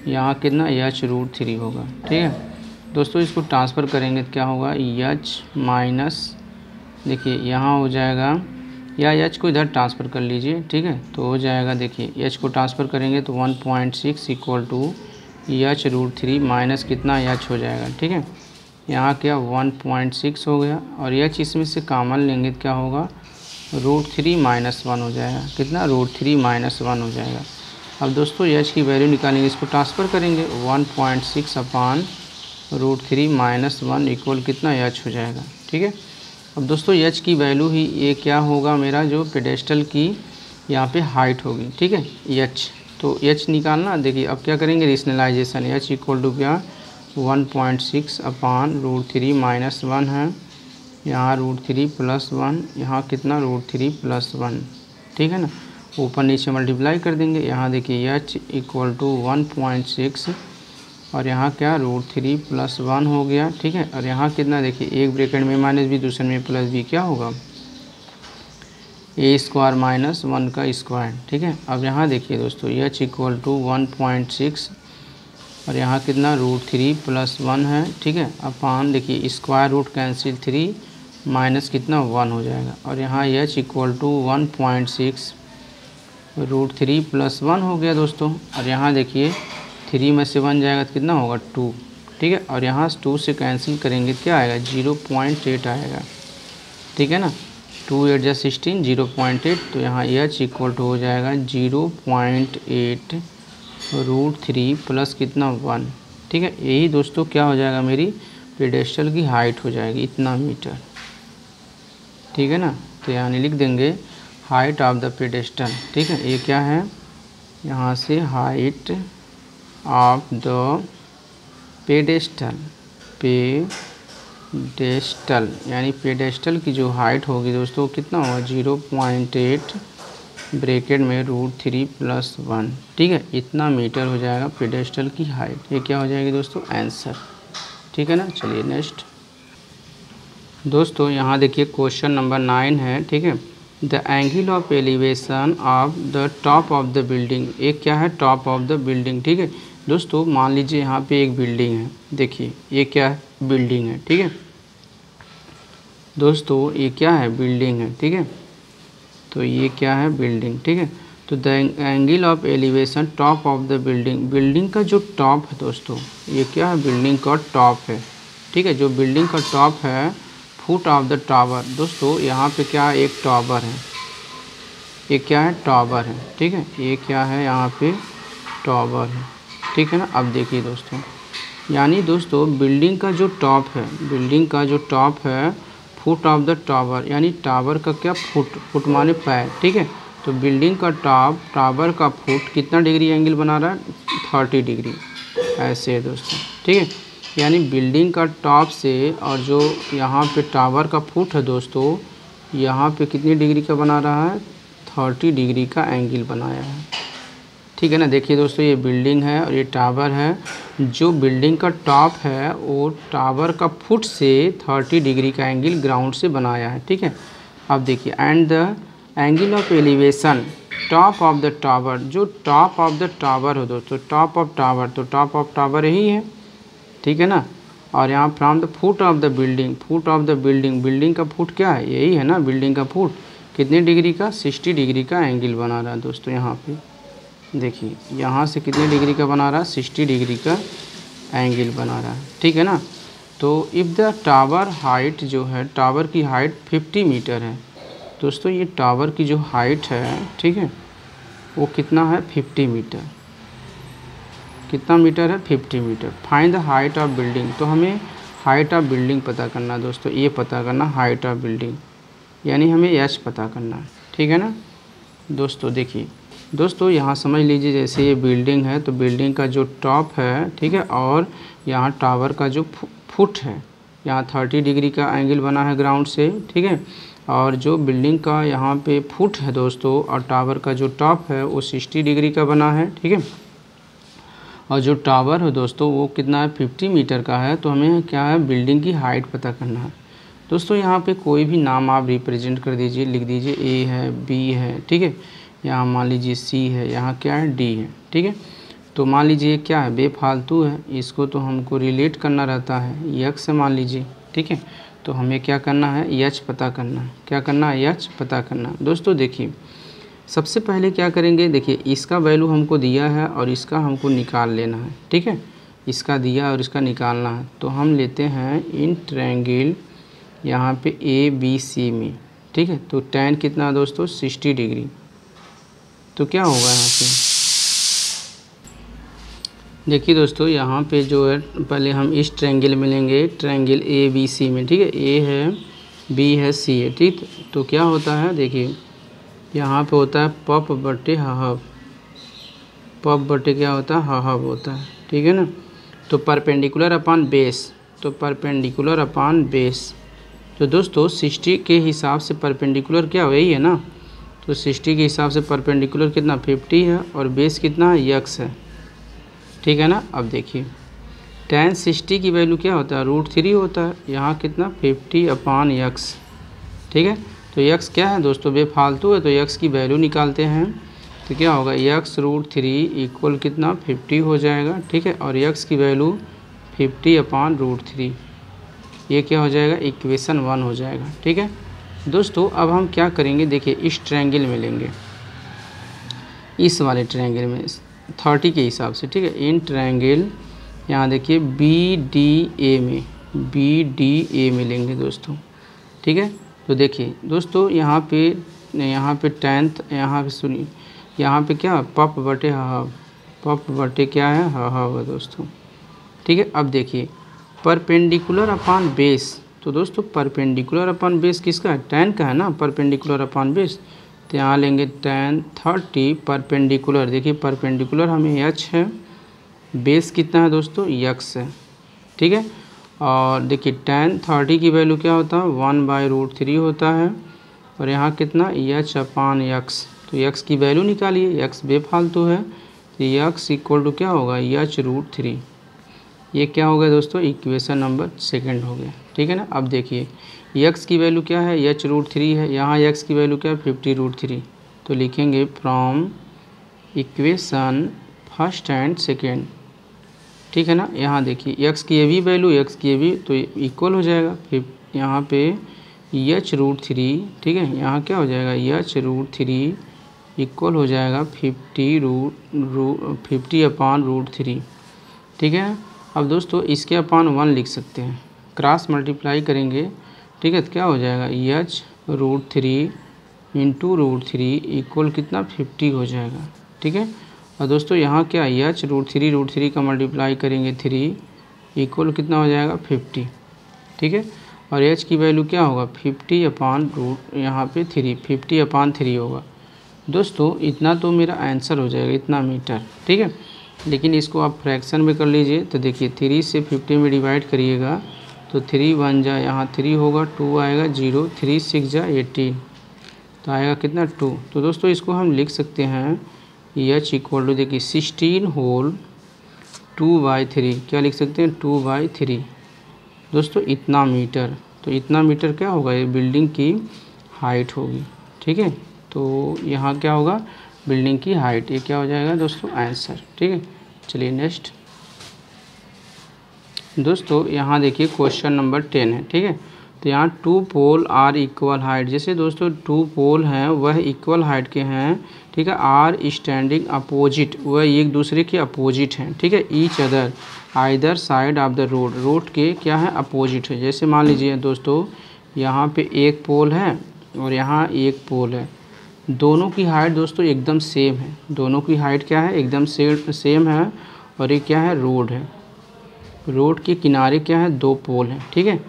यहाँ कितना h √3 होगा, ठीक है। दोस्तों इसको ट्रांसफ़र करेंगे तो क्या होगा h माइनस, देखिए यहाँ हो जाएगा, या h को इधर ट्रांसफ़र कर लीजिए, ठीक है, तो हो जाएगा, देखिए h को ट्रांसफ़र करेंगे तो 1.6 इक्वल टू h √3 माइनस कितना h हो जाएगा, ठीक है। यहाँ क्या 1.6 हो गया और h इसमें से कॉमन लेंगे तो क्या होगा √3 माइनस 1 हो जाएगा, कितना √3 माइनस 1 हो जाएगा। अब दोस्तों h की वैल्यू निकालेंगे, इसको ट्रांसफ़र करेंगे 1.6 अपॉन √3 माइनस 1 इक्वल कितना h हो जाएगा, ठीक है। अब दोस्तों h की वैल्यू ही ये क्या होगा मेरा जो पेडेस्टल की यहाँ पे हाइट होगी, ठीक है h, तो h निकालना। देखिए अब क्या करेंगे रेशनलाइजेशन, h इक्वल टू क्या 1.6 अपॉन √3 माइनस 1 है यहाँ √3 + 1, यहाँ कितना √3 + 1, ठीक है ना। ऊपर नीचे मल्टीप्लाई कर देंगे। यहाँ देखिए h = 1.6 और यहाँ क्या √3 + 1 हो गया, ठीक है। और यहाँ कितना देखिए, एक ब्रैकेट में -b दूसरे में +b, क्या होगा a² - 1 का स्क्वायर, ठीक है। अब यहाँ देखिए दोस्तों h = 1.6 और यहाँ कितना √3 + 1 है, ठीक है। अपान देखिए स्क्वायर रूट कैंसिल 3 माइनस कितना 1 हो जाएगा और यहाँ h = 1.6 √3 + 1 हो गया दोस्तों। और यहाँ देखिए 3 में से 1 जाएगा तो कितना होगा 2, ठीक है। और यहाँ 2 से कैंसिल करेंगे क्या आएगा 0.8 आएगा, ठीक है ना। 2 × 8 = 16, 0.8, तो यहाँ h = हो जाएगा 0.8 √3 + कितना 1, ठीक है। यही दोस्तों क्या हो जाएगा, मेरी पेडेस्टल की हाइट हो जाएगी इतना मीटर, ठीक है ना। तो यहाँ लिख देंगे हाइट ऑफ द पेडेस्टल, ठीक है। ये क्या है, यहाँ से height of the pedestal, pedestal यानी पेडेस्टल की जो हाइट होगी दोस्तों कितना होगा 0.8 ब्रैकेट में √3 + 1, ठीक है। इतना मीटर हो जाएगा पेडेस्टल की हाइट। ये क्या हो जाएगी दोस्तों आंसर, ठीक है ना। चलिए नेक्स्ट दोस्तों, यहाँ देखिए क्वेश्चन नंबर 9 है, ठीक है। The angle of elevation of the top of the building, एक क्या है टॉप ऑफ द बिल्डिंग, ठीक है दोस्तों। मान लीजिए यहाँ पे एक बिल्डिंग है, देखिए ये क्या है बिल्डिंग है, ठीक है दोस्तों। ये क्या है बिल्डिंग है, ठीक है। तो ये क्या है बिल्डिंग, ठीक है। तो the angle of elevation top of the building, building का जो टॉप है दोस्तों, ये क्या है बिल्डिंग का टॉप है, ठीक है। जो बिल्डिंग का टॉप है फुट ऑफ द टावर, दोस्तों यहाँ पे क्या है एक टावर है, ये क्या है टावर है, ठीक है। ये क्या है यहाँ पे टावर है, ठीक है ना। अब देखिए दोस्तों, यानी दोस्तों बिल्डिंग का जो टॉप है, बिल्डिंग का जो टॉप है फुट ऑफ द टावर, यानी टावर का क्या फुट माने पैर, ठीक है। तो बिल्डिंग का टॉप टावर का फुट कितना डिग्री एंगल बना रहा है 30 डिग्री, ऐसे है दोस्तों, ठीक है। यानी बिल्डिंग का टॉप से और जो यहाँ पे टावर का फुट है दोस्तों, यहाँ पे कितनी डिग्री का बना रहा है 30 डिग्री का एंगल बनाया है, ठीक है ना। देखिए दोस्तों ये बिल्डिंग है और ये टावर है, जो बिल्डिंग का टॉप है वो टावर का फुट से 30 डिग्री का एंगल ग्राउंड से बनाया है, ठीक है। अब देखिए and the angle of elevation top of the tower, जो टॉप ऑफ द टावर हो दोस्तों, टॉप ऑफ टावर, तो टॉप ऑफ टावर यही है, ठीक है ना। और यहाँ from the foot of the building, foot of the building, building का फुट क्या है यही है ना, बिल्डिंग का फुट कितने डिग्री का 60 डिग्री का एंगल बना रहा है दोस्तों। यहाँ पे देखिए यहाँ से कितने डिग्री का बना रहा है 60 डिग्री का एंगल बना रहा है, ठीक है ना। तो इफ़ द टावर हाइट जो है, टावर की हाइट 50 मीटर है दोस्तों। ये टावर की जो हाइट है, ठीक है, वो कितना है 50 मीटर, कितना मीटर है 50 metre. Find the height of building, तो हमें हाइट ऑफ बिल्डिंग पता करना है दोस्तों, ये पता करना हाइट ऑफ बिल्डिंग, यानी हमें एच पता करना है, ठीक है ना दोस्तों। देखिए दोस्तों यहाँ समझ लीजिए जैसे ये बिल्डिंग है, तो बिल्डिंग का जो टॉप है, ठीक है, और यहाँ टावर का जो फुट है, यहाँ 30 डिग्री का एंगल बना है ग्राउंड से, ठीक है। और जो बिल्डिंग का यहाँ पे फुट है दोस्तों, और टावर का जो टॉप है वो 60 डिग्री का बना है, ठीक है। और जो टावर है दोस्तों वो कितना है 50 मीटर का है। तो हमें क्या है बिल्डिंग की हाइट पता करना है दोस्तों। यहाँ पे कोई भी नाम आप रिप्रेजेंट कर दीजिए, लिख दीजिए ए है, बी है, ठीक है। यहाँ मान लीजिए सी है, यहाँ क्या है डी है, ठीक है। तो मान लीजिए क्या है बेफालतू है, इसको तो हमको रिलेट करना रहता है यक्स से मान लीजिए, ठीक है। तो हमें क्या करना है एच पता करना है, क्या करना है एच पता करना है दोस्तों। देखिए सबसे पहले क्या करेंगे, देखिए इसका वैल्यू हमको दिया है और इसका हमको निकाल लेना है, ठीक है। इसका दिया और इसका निकालना है, तो हम लेते हैं इन ट्रायंगल यहाँ पे ए बी सी में, ठीक है। तो tan कितना दोस्तों 60 डिग्री, तो क्या होगा यहाँ पे देखिए दोस्तों, यहाँ पे जो है पहले हम इस ट्रायंगल में लेंगे, ट्रायंगल ए बी सी में, ठीक है। ए है, बी है, सी है, ठीक। तो क्या होता है देखिए यहाँ पे होता है पप बटे हाफ, पप बटे क्या होता है हाफ होता है, ठीक है ना। तो परपेंडिकुलर अपॉन बेस, तो परपेंडिकुलर अपॉन बेस, तो दोस्तों 60 के हिसाब से परपेंडिकुलर क्या वही है ना, तो 60 के हिसाब से परपेंडिकुलर कितना 50 है और बेस कितना यक्स है, ठीक है ना। अब देखिए tan 60 की वैल्यू क्या होता है √3 होता है, यहाँ कितना 50/x, ठीक है। तो यक्स क्या है दोस्तों बेफालतू है, तो यक्स की वैल्यू निकालते हैं, तो क्या होगा यक्स √3 इक्वल कितना 50 हो जाएगा, ठीक है। और यक्स की वैल्यू 50/√3, ये क्या हो जाएगा इक्वेशन 1 हो जाएगा, ठीक है। दोस्तों अब हम क्या करेंगे, देखिए इस ट्रायंगल में लेंगे, इस वाले ट्रायंगल में 30 के हिसाब से, ठीक है। इन ट्रायंगल यहाँ देखिए BDA में लेंगे दोस्तों, ठीक है। तो देखिए दोस्तों यहाँ पे टेंथ, यहाँ पे सुनिए, यहाँ पे क्या पप बटे क्या है हाफ दोस्तों, ठीक है। अब देखिए परपेंडिकुलर अपॉन बेस, तो दोस्तों परपेंडिकुलर अपॉन बेस किसका है tan का है ना, परपेंडिकुलर अपॉन बेस, तो यहाँ लेंगे tan 30 परपेंडिकुलर, देखिए परपेंडिकुलर हमें h है, बेस कितना है दोस्तों x है, ठीक है। और देखिए tan 30 की वैल्यू क्या होता है 1/√3 होता है, और यहाँ कितना h/x, तो x की वैल्यू निकालिए, x बेफालतू है, तो x इक्वल टू क्या होगा h√3, ये क्या हो गया दोस्तों इक्वेशन नंबर 2 हो गया, ठीक है ना। अब देखिए x की वैल्यू क्या है h√3 है, यहाँ x की वैल्यू क्या है 50√3, तो लिखेंगे from equation 1st and 2nd, ठीक है ना। यहाँ देखिए x की ये भी वैल्यू x की ये भी, तो इक्वल हो जाएगा, फिर यहाँ पे h√3, ठीक है, यहाँ क्या हो जाएगा h√3 इक्वल हो जाएगा 50/√3, ठीक है। अब दोस्तों इसके अपान 1 लिख सकते हैं, क्रॉस मल्टीप्लाई करेंगे, ठीक है, तो क्या हो जाएगा h√3 इंटू √3 इक्वल कितना 50 हो जाएगा, ठीक है। और दोस्तों यहाँ क्या h√3 का मल्टीप्लाई करेंगे 3 इक्वल कितना हो जाएगा 50, ठीक है। और h की वैल्यू क्या होगा 50/√, यहाँ पे 50/3 होगा दोस्तों, इतना तो मेरा आंसर हो जाएगा, इतना मीटर, ठीक है। लेकिन इसको आप फ्रैक्शन में कर लीजिए, तो देखिए 3 से 50 में डिवाइड करिएगा, तो 3 1 जा, यहाँ 3 होगा, 2 आएगा 0, 3 6 जा 18, तो आएगा कितना 2। तो दोस्तों इसको हम लिख सकते हैं h इक्वल टू देखिए 16 होल 2/3, क्या लिख सकते हैं 2/3 दोस्तों, इतना मीटर। तो इतना मीटर क्या होगा ये बिल्डिंग की हाइट होगी, ठीक है। तो यहाँ क्या होगा बिल्डिंग की हाइट, ये क्या हो जाएगा दोस्तों आंसर, ठीक है। चलिए नेक्स्ट दोस्तों, यहाँ देखिए क्वेश्चन नंबर 10 है, ठीक है। तो यहाँ 2 पोल आर इक्वल हाइट, जैसे दोस्तों 2 पोल हैं वह इक्वल हाइट के हैं, ठीक है, आर स्टैंडिंग अपोजिट, वह एक दूसरे के अपोजिट हैं, ठीक है, each other either side of the road के क्या है अपोजिट है। जैसे मान लीजिए दोस्तों यहाँ पे एक पोल है और यहाँ एक पोल है, दोनों की हाइट दोस्तों एकदम सेम है, दोनों की हाइट क्या है एकदम सेम है, और ये क्या है रोड है, रोड के किनारे क्या है 2 पोल हैं, ठीक है।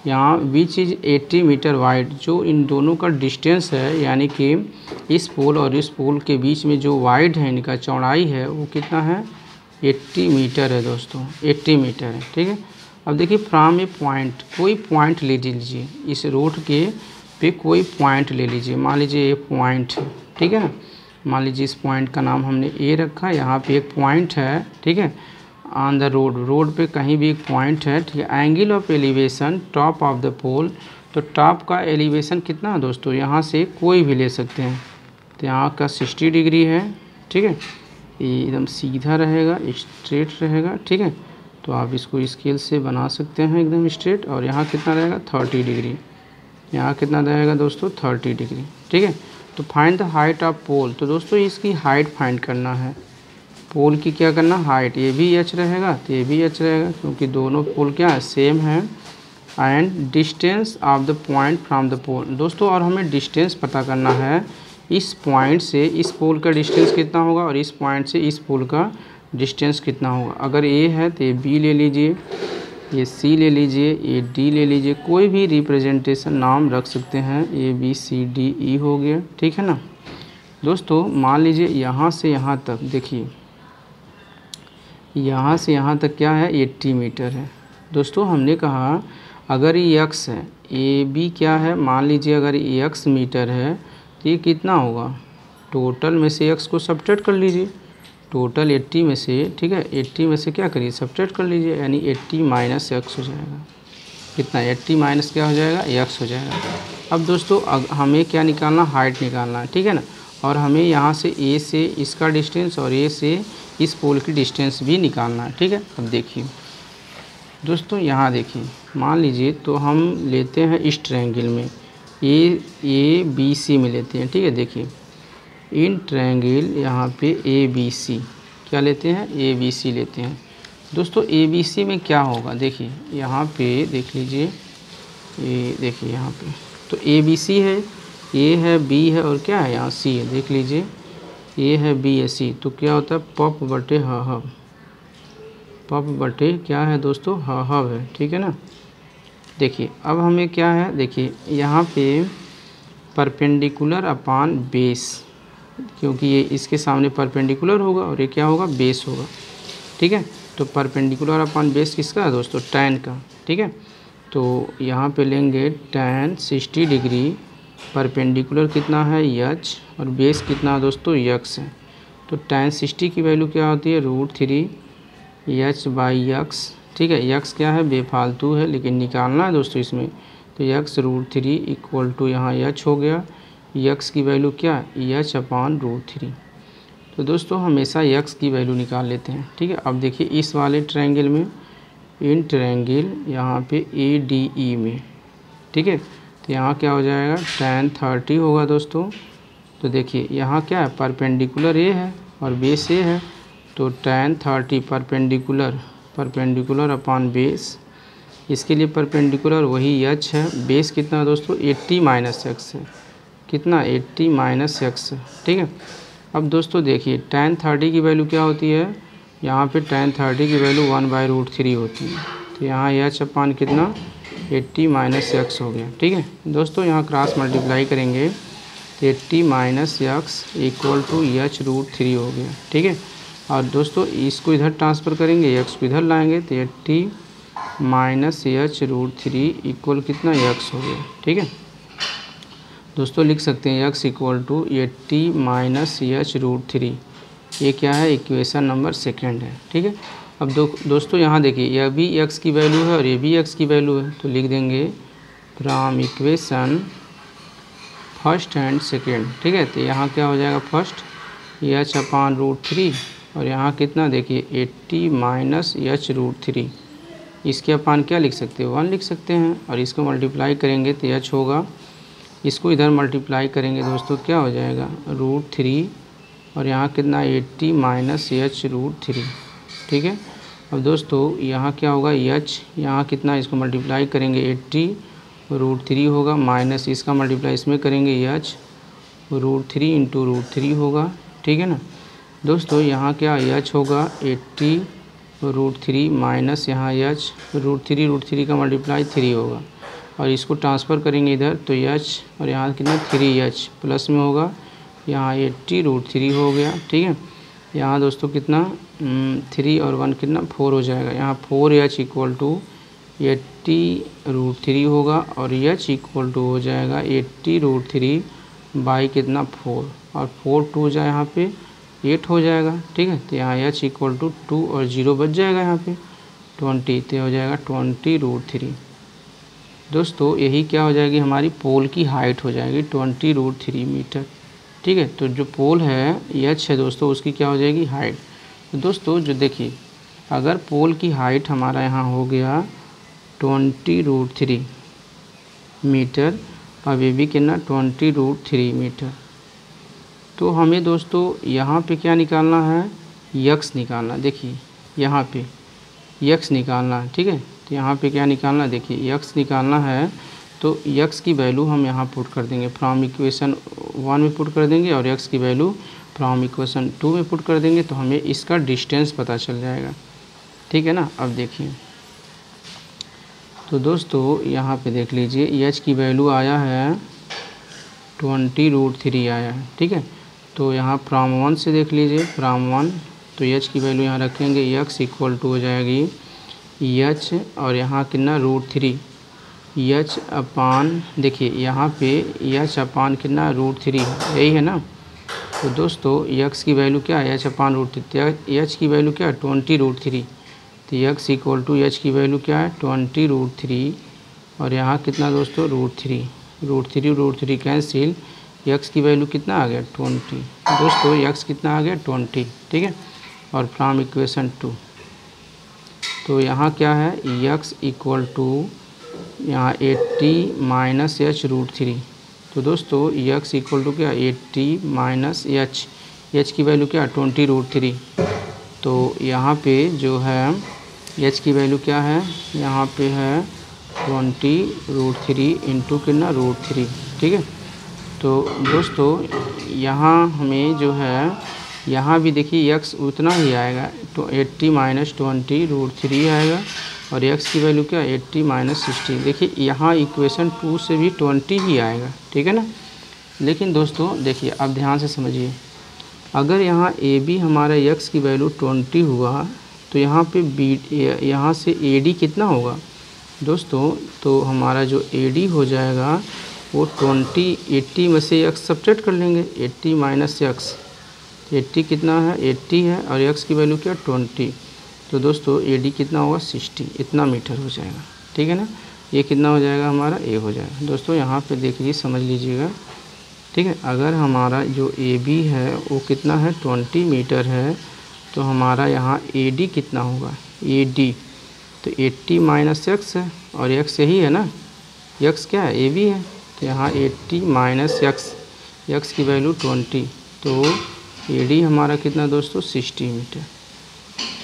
यहाँ विच इज़ 80 मीटर वाइड, जो इन दोनों का डिस्टेंस है, यानी कि इस पोल और इस पोल के बीच में जो वाइड है इनका चौड़ाई है वो कितना है 80 मीटर है दोस्तों, 80 मीटर है, ठीक है। अब देखिए फ्रॉम ए पॉइंट, कोई पॉइंट ले लीजिए, इस रोड के पे कोई पॉइंट ले लीजिए, मान लीजिए ये पॉइंट है, ठीक है ना, मान लीजिए इस पॉइंट का नाम हमने ए रखा, यहाँ पे एक पॉइंट है, ठीक है, ऑन द रोड पे कहीं भी एक पॉइंट है, ठीक है। Angle of elevation top of the pole, तो टॉप का एलिवेशन कितना है दोस्तों, यहाँ से कोई भी ले सकते हैं, तो यहाँ का 60 डिग्री है, ठीक है, ये एकदम सीधा रहेगा स्ट्रेट रहेगा, ठीक है। तो आप इसको स्केल से बना सकते हैं एकदम स्ट्रेट, और यहाँ कितना रहेगा 30 डिग्री, यहाँ कितना रहेगा दोस्तों 30 डिग्री, ठीक है। तो फाइंड द हाइट ऑफ पोल, तो दोस्तों इसकी हाइट फाइंड करना है, पोल की क्या करना हाइट, ये भी h रहेगा तो ये भी h रहेगा, क्योंकि दोनों पोल क्या है सेम है। And distance of the point from the pole दोस्तों, और हमें डिस्टेंस पता करना है, इस पॉइंट से इस पोल का डिस्टेंस कितना होगा और इस पॉइंट से इस पोल का डिस्टेंस कितना होगा। अगर a है तो ये b ले लीजिए, ये c ले लीजिए, ये d ले लीजिए, कोई भी रिप्रेजेंटेशन नाम रख सकते हैं, a b c d e हो गया, ठीक है ना दोस्तों। मान लीजिए यहाँ से यहाँ तक, देखिए यहाँ से यहाँ तक क्या है 80 मीटर है दोस्तों। हमने कहा अगर ये x है ए बी क्या है, मान लीजिए अगर x मीटर है तो ये कितना होगा, टोटल में से x को सब्ट्रैक्ट कर लीजिए, टोटल 80 में से, ठीक है, 80 में से क्या करिए, सब्ट्रैक्ट कर लीजिए, यानी 80 माइनस x हो जाएगा। कितना, 80 माइनस क्या हो जाएगा, x हो जाएगा। अब दोस्तों हमें क्या निकालना, हाइट निकालना है, ठीक है ना। और हमें यहाँ से a से इसका डिस्टेंस और a से इस पोल की डिस्टेंस भी निकालना है, ठीक है। अब देखिए दोस्तों, यहाँ देखिए, मान लीजिए तो हम लेते हैं इस ट्रायंगल में ए बी सी में लेते हैं, ठीक है। देखिए इन ट्रायंगल यहाँ पे ए बी सी क्या लेते हैं, ए बी सी लेते हैं। दोस्तों ए बी सी में क्या होगा, देखिए यहाँ पे देख लीजिए, ये देखिए यहाँ पे तो ए बी सी है, ए है, बी है और क्या है यहाँ सी है। देख लीजिए ए है, बी है, सी, तो क्या होता है, पप बटे ह, पप बटे क्या है दोस्तों, हब है, ठीक है ना। देखिए अब हमें क्या है, देखिए यहाँ पे परपेंडिकुलर अपान बेस, क्योंकि ये इसके सामने परपेंडिकुलर होगा और ये क्या होगा, बेस होगा, ठीक है। तो परपेंडिकुलर अपान बेस किसका है दोस्तों, tan का, ठीक है। तो यहाँ पे लेंगे tan 60 डिग्री, परपेंडिकुलर कितना है h और बेस कितना है दोस्तों, x है। तो tan 60 की वैल्यू क्या होती है, √3 h बाई x, ठीक है। x क्या है, बेफालतू है लेकिन निकालना है दोस्तों इसमें, तो x √3 इक्वल टू यहाँ h हो गया, x की वैल्यू क्या है, h अपान √3। तो दोस्तों हमेशा x की वैल्यू निकाल लेते हैं, ठीक है। अब देखिए इस वाले ट्रायंगल में, इन ट्रायंगल यहाँ पे ADE में, ठीक है, तो यहाँ क्या हो जाएगा, tan 30 होगा दोस्तों। तो देखिए यहाँ क्या है, परपेंडिकुलर A है और बेस A है, तो tan 30 परपेंडिकुलर अपान बेस, इसके लिए परपेंडिकुलर वही h है, बेस कितना दोस्तों, 80 माइनस x है, कितना, 80 माइनस x है, ठीक है। अब दोस्तों देखिए tan 30 की वैल्यू क्या होती है, यहाँ पे tan 30 की वैल्यू 1/√3 होती है, तो यहाँ h अपान कितना, 80 माइनस x हो गया, ठीक है। दोस्तों यहाँ क्रॉस मल्टीप्लाई करेंगे तो 80 minus x equal to h√3 हो गया, ठीक है। और दोस्तों इसको इधर ट्रांसफ़र करेंगे, x को इधर लाएंगे तो 80 माइनस h√3 इक्वल कितना, x हो गया, ठीक है। दोस्तों लिख सकते हैं x equal to 80 minus h√3, ये क्या है, इक्वेशन नंबर 2 है, ठीक है। अब दोस्तों यहाँ देखिए, यह भी x की वैल्यू है और ये भी x की वैल्यू है, तो लिख देंगे from equation first and second, ठीक है। तो यहाँ क्या हो जाएगा, फर्स्ट h अपान √3 और यहाँ कितना, देखिए 80 माइनस h√3, इसके अपान क्या लिख सकते हैं, 1 लिख सकते हैं, और इसको मल्टीप्लाई करेंगे तो h होगा, इसको इधर मल्टीप्लाई करेंगे दोस्तों क्या हो जाएगा, √3 और यहाँ कितना, 80 माइनस h√3, ठीक है। अब दोस्तों यहाँ क्या होगा, h यहाँ कितना, इसको मल्टीप्लाई करेंगे 80 √3 होगा, माइनस इसका मल्टीप्लाई इसमें करेंगे h √3 इंटू √3 होगा, ठीक है ना। दोस्तों यहाँ क्या h होगा, 80 √3 माइनस यहाँ h √3 का मल्टीप्लाई 3 होगा, और इसको ट्रांसफ़र करेंगे इधर तो h और यहाँ कितना 3h प्लस में होगा, यहाँ 80 √3 हो गया, ठीक है। यहाँ दोस्तों कितना 3 और 1 कितना 4 हो जाएगा, यहाँ 4h इक्वल टू 80 √3 होगा और h इक्वल टू हो जाएगा 80 √3 बाई कितना 4, और 4 2 जाए यहाँ पे 8 हो जाएगा, ठीक है। तो यहाँ h इक्वल टू 2 और 0 बच जाएगा यहाँ पे 20, तो हो जाएगा 20 √3। दोस्तों यही क्या हो जाएगी, हमारी पोल की हाइट हो जाएगी 20 √3 मीटर, ठीक है। तो जो पोल है h है दोस्तों, उसकी क्या हो जाएगी, हाइट। तो दोस्तों जो देखिए, अगर पोल की हाइट हमारा यहाँ हो गया 20 √3 मीटर और ये भी कितना 20 √3 मीटर, तो हमें दोस्तों यहाँ पे क्या निकालना है, x निकालना। देखिए यहाँ पे x निकालना है, ठीक है। तो यहाँ पे क्या निकालना है, देखिए x निकालना है, तो x की वैल्यू हम यहाँ पुट कर देंगे, फ्रॉम इक्वेशन 1 में पुट कर देंगे, और x की वैल्यू फ्रॉम इक्वेशन 2 में पुट कर देंगे, तो हमें इसका डिस्टेंस पता चल जाएगा, ठीक है ना। अब देखिए तो दोस्तों यहाँ पे देख लीजिए h की वैल्यू आया है 20 √3 आया है, ठीक है। तो यहाँ फ्रॉम 1 से देख लीजिए, फ्रॉम 1, तो h की वैल्यू यहाँ रखेंगे, x इक्वल टू हो जाएगी h और यहाँ कितना √3, एच अपान, देखिए यहाँ पे एच अपान कितना √3 है, यही है ना। तो दोस्तों यक्स की वैल्यू क्या है, एच अपान √3, एच की वैल्यू क्या है 20√3। तो यक्स इक्वल टू एच की वैल्यू क्या है 20√3 और यहाँ कितना दोस्तों √3 कैंसिल, यक्स की वैल्यू कितना आ गया 20। दोस्तों यक्स कितना आ गया 20, ठीक है। और फ्रॉम इक्वेशन 2 तो यहाँ क्या है यक्स इक्वल टू यहाँ 80 माइनस एच √3। तो दोस्तों यक्स इक्वल टू क्या 80 माइनस एच की वैल्यू क्या 20√3। तो यहाँ पे जो है एच की वैल्यू क्या है, यहाँ पे है 20√3 इंटू कितना √3, ठीक है। तो दोस्तों यहाँ हमें जो है यहाँ भी देखिए यक्स उतना ही आएगा, तो 80 माइनस 20√3 आएगा और यक्स की वैल्यू क्या 80 माइनस 60। देखिए यहाँ इक्वेशन 2 से भी 20 ही आएगा, ठीक है ना। लेकिन दोस्तों देखिए अब ध्यान से समझिए, अगर यहाँ ए बी हमारा यक्स की वैल्यू 20 हुआ तो यहाँ पे बी यहाँ से ए डी कितना होगा दोस्तों, तो हमारा जो ए डी हो जाएगा वो 80 में से यक्स सब्ट्रैक्ट कर लेंगे, 80 माइनस यक्स, 80 कितना है 80 है और यक्स की वैल्यू क्या 20। तो दोस्तों ए डी कितना होगा 60, इतना मीटर हो जाएगा, ठीक है ना। ये कितना हो जाएगा हमारा ए हो जाएगा। दोस्तों यहाँ पे देखिए समझ लीजिएगा, ठीक है। अगर हमारा जो ए बी है वो कितना है 20 मीटर है, तो हमारा यहाँ ए डी कितना होगा ए डी, तो 80 माइनस यक्स है और यक्स यही है ना, यक्स क्या है ए बी है। तो यहाँ 80 माइनस यक्स की वैल्यू 20, तो ए डी हमारा कितना दोस्तों 60 मीटर,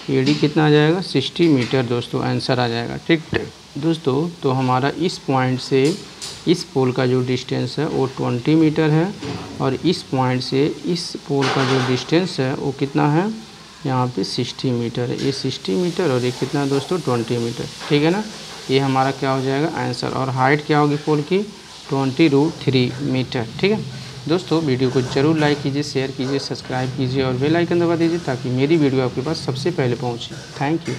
ए डी कितना आ जाएगा 60 मीटर दोस्तों, आंसर आ जाएगा, ठीक है दोस्तों। तो हमारा इस पॉइंट से इस पोल का जो डिस्टेंस है वो 20 मीटर है और इस पॉइंट से इस पोल का जो डिस्टेंस है वो कितना है यहाँ पे 60 मीटर है, ये 60 मीटर और ये कितना दोस्तों 20 मीटर, ठीक है ना। ये हमारा क्या हो जाएगा आंसर। और हाइट क्या होगी पोल की 20√3 मीटर, ठीक है दोस्तों। वीडियो को जरूर लाइक कीजिए, शेयर कीजिए, सब्सक्राइब कीजिए और बेल आइकन दबा दीजिए ताकि मेरी वीडियो आपके पास सबसे पहले पहुँचे। Thank you.